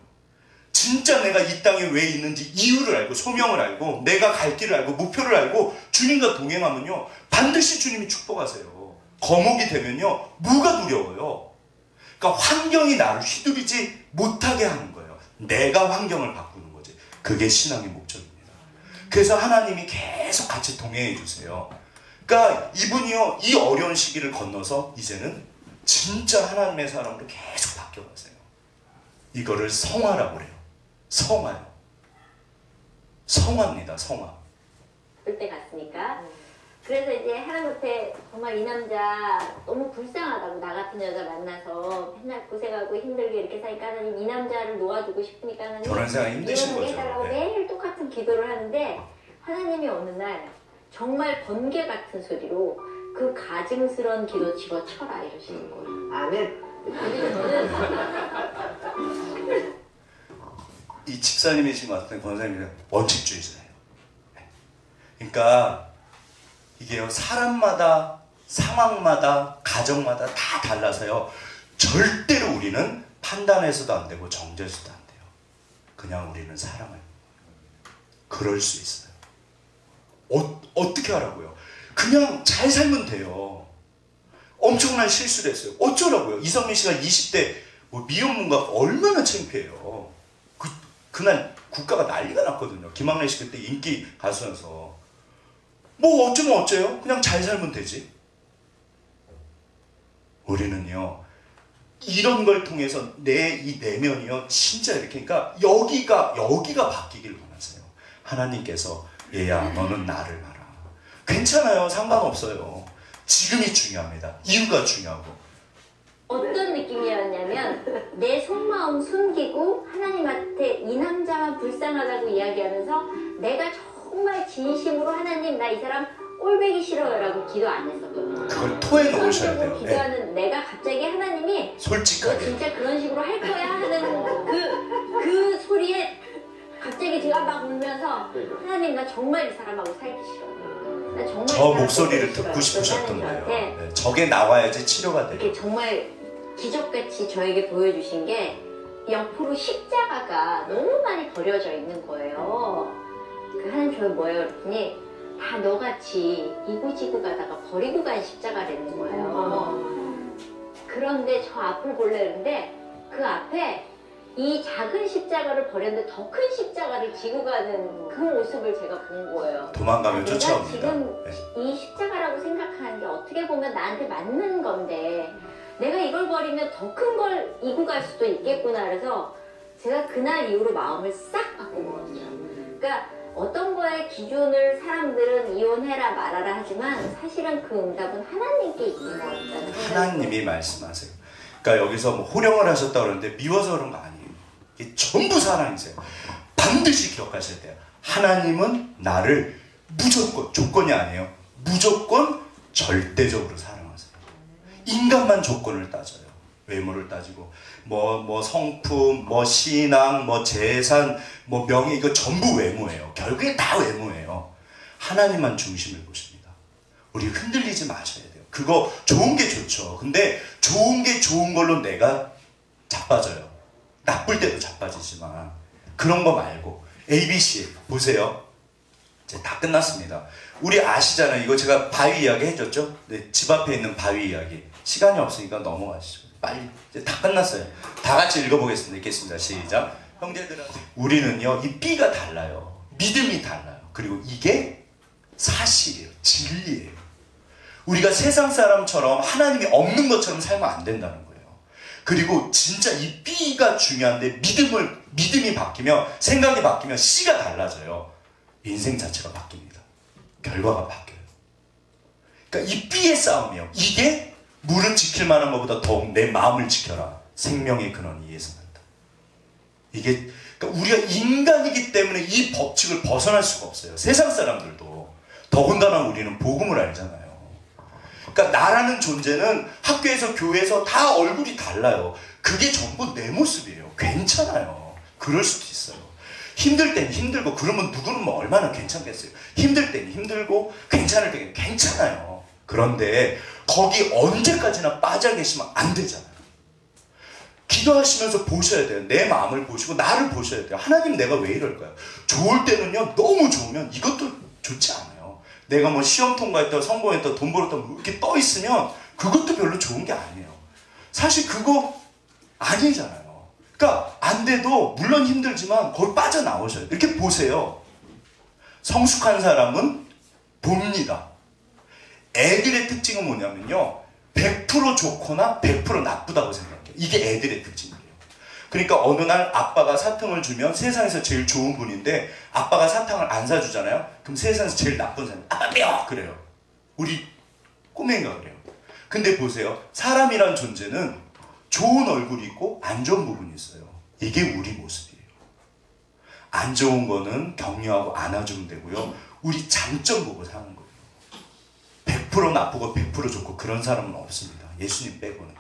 진짜 내가 이 땅에 왜 있는지 이유를 알고 소명을 알고 내가 갈 길을 알고 목표를 알고 주님과 동행하면요 반드시 주님이 축복하세요. 거목이 되면요 뭐가 두려워요? 그러니까 환경이 나를 휘두르지 못하게 하는 거예요. 내가 환경을 바꾸는 거지. 그게 신앙의 목적입니다. 그래서 하나님이 계속 같이 동행해 주세요. 그러니까 이분이요 이 어려운 시기를 건너서 이제는 진짜 하나님의 사람으로 계속 바뀌어가세요. 이거를 성화라고 그래요. 성화요. 성화입니다. 성화. 그때 갔으니까 그래서 이제 하나님한테 정말 이 남자 너무 불쌍하다고 나 같은 여자 만나서 맨날 고생하고 힘들게 이렇게 사니까 하나님 이 남자를 놓아주고 싶으니까 하나님 결혼 생활 힘드신 거죠. 해달라고 네. 매일 똑같은 기도를 하는데 하나님이 어느 날 정말 번개 같은 소리로 그 가증스러운 기도 집어쳐라 이러시는 거예요. 안에 이 집사님이신 것 같은 권사님이 원칙주의자예요. 그러니까 이게요, 사람마다 상황마다 가정마다 다 달라서요, 절대로 우리는 판단해서도 안 되고 정죄해서도 안 돼요. 그냥 우리는 사랑을. 그럴 수 있어요. 어떻게 하라고요? 그냥 잘 살면 돼요. 엄청난 실수를 했어요. 어쩌라고요? 이성민 씨가 20대 미혼문가 얼마나 창피해요. 그날 국가가 난리가 났거든요. 김학래 씨 그때 인기 가수여서. 뭐 어쩌면 어째요? 그냥 잘 살면 되지. 우리는요, 이런 걸 통해서 이 내면이요, 진짜 이렇게, 그러니까 여기가 바뀌길 원하세요. 하나님께서 얘야, 너는 나를 봐라. 괜찮아요. 상관없어요. 지금이 중요합니다. 이유가 중요하고. 어떤 느낌이었냐면 내 속마음 숨기고 하나님한테 이 남자만 불쌍하다고 이야기하면서 내가 정말 진심으로 하나님 나 이 사람 꼴보기 싫어요 라고 기도 안 했었거든요. 그걸 토해 놓으셔야 돼요. 기도하는 내가 갑자기 하나님이 솔직하게 너 진짜 그런 식으로 할 거야 하는 그 소리에 갑자기 제가 막 울면서 하나님 나 정말 이 사람하고 살기 싫어. 나 정말 저 목소리를 듣고 싶으셨던 거예요. 네, 저게 나와야지 치료가 돼요. 이게 정말 기적같이 저에게 보여주신 게 옆으로 십자가가 너무 많이 버려져 있는 거예요. 그 하나님 저게 뭐예요? 그랬더니 다 너같이 이고지고 가다가 버리고 간 십자가라는 거예요. 그런데 저 앞을 보려는데 그 앞에 이 작은 십자가를 버렸는데 더 큰 십자가를 지고 가는 그 모습을 제가 본 거예요. 도망가면 내가 쫓아옵니다. 지금 네. 이 십자가라고 생각하는 게 어떻게 보면 나한테 맞는 건데 내가 이걸 버리면 더 큰 걸 이고 갈 수도 있겠구나. 그래서 제가 그날 이후로 마음을 싹 바꾸거든요. 그러니까 어떤 거에 기준을 사람들은 이혼해라 말아라 하지만 사실은 그 응답은 하나님께 있는 거였다는 생각이 하나님이 말씀하세요. 그러니까 여기서 뭐 호령을 하셨다 그러는데 미워서 그런 거 아니에요. 이게 전부 사랑이세요. 반드시 기억하셔야 돼요. 하나님은 나를 무조건, 조건이 아니에요. 무조건 절대적으로 사랑하세요. 인간만 조건을 따져요. 외모를 따지고 뭐 성품, 뭐 신앙, 뭐 재산, 뭐 명예, 이거 전부 외모예요. 결국에 다 외모예요. 하나님만 중심을 보십니다. 우리 흔들리지 마셔야 돼요. 그거 좋은 게 좋죠. 근데 좋은 게 좋은 걸로 내가 자빠져요. 나쁠 때도 자빠지지만 그런 거 말고 ABC 보세요. 이제 다 끝났습니다. 우리 아시잖아요. 이거 제가 바위 이야기 해줬죠? 네, 집 앞에 있는 바위 이야기. 시간이 없으니까 넘어가시죠. 빨리. 이제 다 끝났어요. 다 같이 읽어보겠습니다. 읽겠습니다. 시작. 형제들아, 우리는요, 이 B가 달라요. 믿음이 달라요. 그리고 이게 사실이에요. 진리예요. 우리가 세상 사람처럼 하나님이 없는 것처럼 살면 안 된다는 거예요. 그리고 진짜 이 B가 중요한데 믿음이 바뀌면, 생각이 바뀌면 C가 달라져요. 인생 자체가 바뀝니다. 결과가 바뀌어요. 그러니까 이 B의 싸움이에요. 이게 물은 지킬 만한 것보다 더욱 내 마음을 지켜라. 생명의 근원이 이에서 난다. 이게 그러니까 우리가 인간이기 때문에 이 법칙을 벗어날 수가 없어요. 세상 사람들도. 더군다나 우리는 복음을 알잖아요. 그러니까 나라는 존재는 학교에서 교회에서 다 얼굴이 달라요. 그게 전부 내 모습이에요. 괜찮아요. 그럴 수도 있어요. 힘들 땐 힘들고 그러면 누구는 뭐 얼마나 괜찮겠어요. 힘들 땐 힘들고 괜찮을 땐 괜찮아요. 그런데 거기 언제까지나 빠져 계시면 안 되잖아요. 기도하시면서 보셔야 돼요. 내 마음을 보시고 나를 보셔야 돼요. 하나님 내가 왜 이럴까요? 좋을 때는요. 너무 좋으면 이것도 좋지 않아요. 내가 뭐 시험 통과했다 성공했다 돈 벌었다 이렇게 떠 있으면 그것도 별로 좋은 게 아니에요. 사실 그거 아니잖아요. 그러니까 안 돼도 물론 힘들지만 거기 빠져나오셔요. 이렇게 보세요. 성숙한 사람은 봅니다. 애들의 특징은 뭐냐면요. 100% 좋거나 100% 나쁘다고 생각해요. 이게 애들의 특징이에요. 그러니까 어느 날 아빠가 사탕을 주면 세상에서 제일 좋은 분인데 아빠가 사탕을 안 사주잖아요. 그럼 세상에서 제일 나쁜 사람. 아빠 빼요! 그래요. 우리 꼬맹이가 그래요. 근데 보세요. 사람이란 존재는 좋은 얼굴이 있고 안 좋은 부분이 있어요. 이게 우리 모습이에요. 안 좋은 거는 격려하고 안아주면 되고요. 우리 장점 보고 사는 거예요. 100% 나쁘고 100% 좋고 그런 사람은 없습니다. 예수님 빼고는.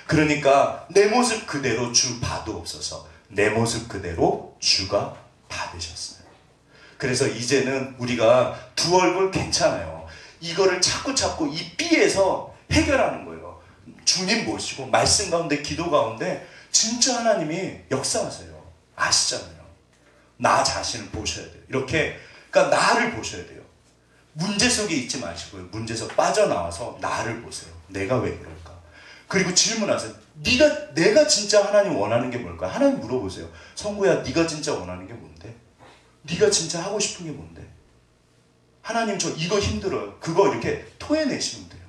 그러니까 내 모습 그대로 주 봐도없어서 내 모습 그대로 주가 받으셨어요. 그래서 이제는 우리가 두 얼굴 괜찮아요. 이거를 자꾸 이 B에서 해결하는 거예요. 주님 모시고 말씀 가운데 기도 가운데 진짜 하나님이 역사하세요. 아시잖아요. 나 자신을 보셔야 돼요. 이렇게 그러니까 나를 보셔야 돼요. 문제 속에 있지 마시고요. 문제에서 빠져나와서 나를 보세요. 내가 왜 그럴까? 그리고 질문하세요. 내가 진짜 하나님 원하는 게 뭘까? 하나님 물어보세요. 성구야, 네가 진짜 원하는 게 뭔데? 네가 진짜 하고 싶은 게 뭔데? 하나님, 저 이거 힘들어요. 그거 이렇게 토해내시면 돼요.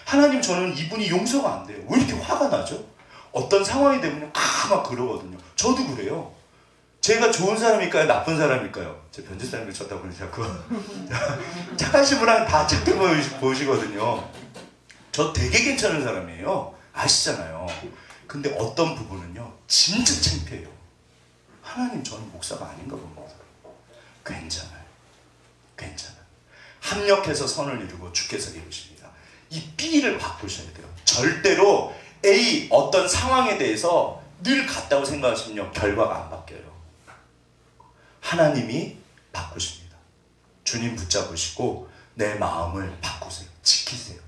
하나님, 저는 이분이 용서가 안 돼요. 왜 이렇게 화가 나죠? 어떤 상황이 되면 막 그러거든요. 저도 그래요. 제가 좋은 사람일까요? 나쁜 사람일까요? 제 변제사님을 쳤다 보니 자꾸 착하신 분은 다 착해 보이시거든요. 저 되게 괜찮은 사람이에요. 아시잖아요. 근데 어떤 부분은요, 진짜 창피해요. 하나님, 저는 목사가 아닌가 봅니다. 괜찮아요. 합력해서 선을 이루고 주께서 이루십니다. 이 B를 바꾸셔야 돼요. 절대로 A 어떤 상황에 대해서 늘 같다고 생각하시면요, 결과가 안 바뀌어요. 하나님이 바꾸십니다. 주님 붙잡으시고 내 마음을 바꾸세요. 지키세요.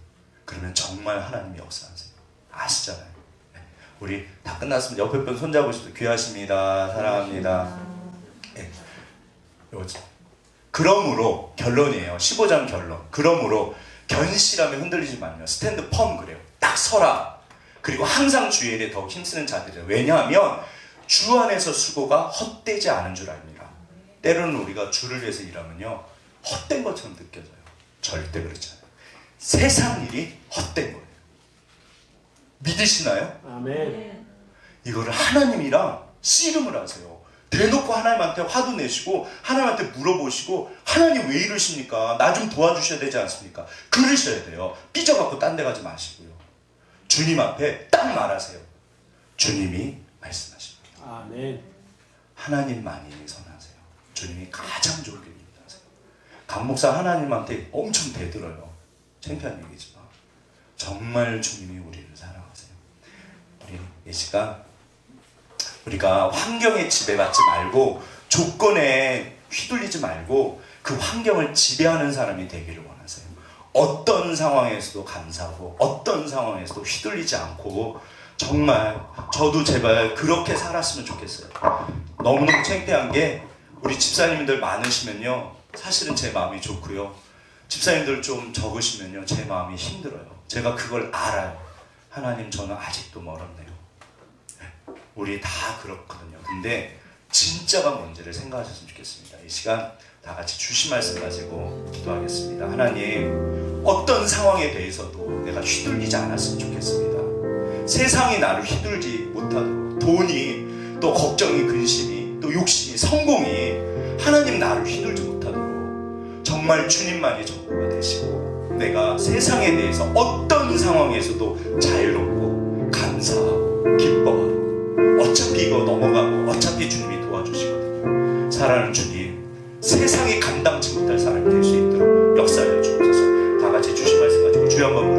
그러면 정말 하나님이 역사하세요. 아시잖아요. 네. 우리 다 끝났으면 옆에 분 손잡으시고 귀하십니다. 사랑합니다. 네. 그러므로 결론이에요. 15장 결론. 그러므로 견실함에 흔들리지 말며 스탠드 펌 그래요. 딱 서라. 그리고 항상 주의 일에 더욱 힘쓰는 자들이에요. 왜냐하면 주 안에서 수고가 헛되지 않은 줄 압니다. 때로는 우리가 주를 위해서 일하면요, 헛된 것처럼 느껴져요. 절대 그렇지 않아요. 세상 일이 헛된 거예요. 믿으시나요? 아멘. 이거를 하나님이랑 씨름을 하세요. 대놓고 하나님한테 화도 내시고 하나님한테 물어보시고 하나님 왜 이러십니까? 나 좀 도와주셔야 되지 않습니까? 그러셔야 돼요. 삐져갖고 딴 데 가지 마시고요. 주님 앞에 딱 말하세요. 주님이 말씀하십니다. 아멘. 하나님만이 선하세요. 주님이 가장 좋은 길 인도하세요. 강 목사 하나님한테 엄청 대들어요. 창피한 얘기지만 정말 주님이 우리를 사랑하세요. 우리 이 시간 우리가 환경에 지배받지 말고 조건에 휘둘리지 말고 그 환경을 지배하는 사람이 되기를 원하세요. 어떤 상황에서도 감사하고 어떤 상황에서도 휘둘리지 않고 정말 저도 제발 그렇게 살았으면 좋겠어요. 너무너무 창피한 게 우리 집사님들 많으시면요, 사실은 제 마음이 좋고요, 집사님들 좀 적으시면요, 제 마음이 힘들어요. 제가 그걸 알아요. 하나님, 저는 아직도 멀었네요. 우리 다 그렇거든요. 근데 진짜가 뭔지를 생각하셨으면 좋겠습니다. 이 시간 다 같이 주신 말씀 가지고 기도하겠습니다. 하나님, 어떤 상황에 대해서도 내가 휘둘리지 않았으면 좋겠습니다. 세상이 나를 휘둘지 못하도록, 돈이 또 걱정이, 근심이 또 욕심이, 성공이 하나님 나를 휘둘지 못하도록 정말 주님만이 전부가 되시고 내가 세상에 대해서 어떤 상황에서도 자유롭고 감사하고 기뻐하고, 어차피 이거 넘어가고 어차피 주님이 도와주시거든요. 사랑하는 주님, 세상이 감당치 못할 사람이 될 수 있도록 역사하여 주옵소서. 다 같이 주신 말씀 가지고 주여 한번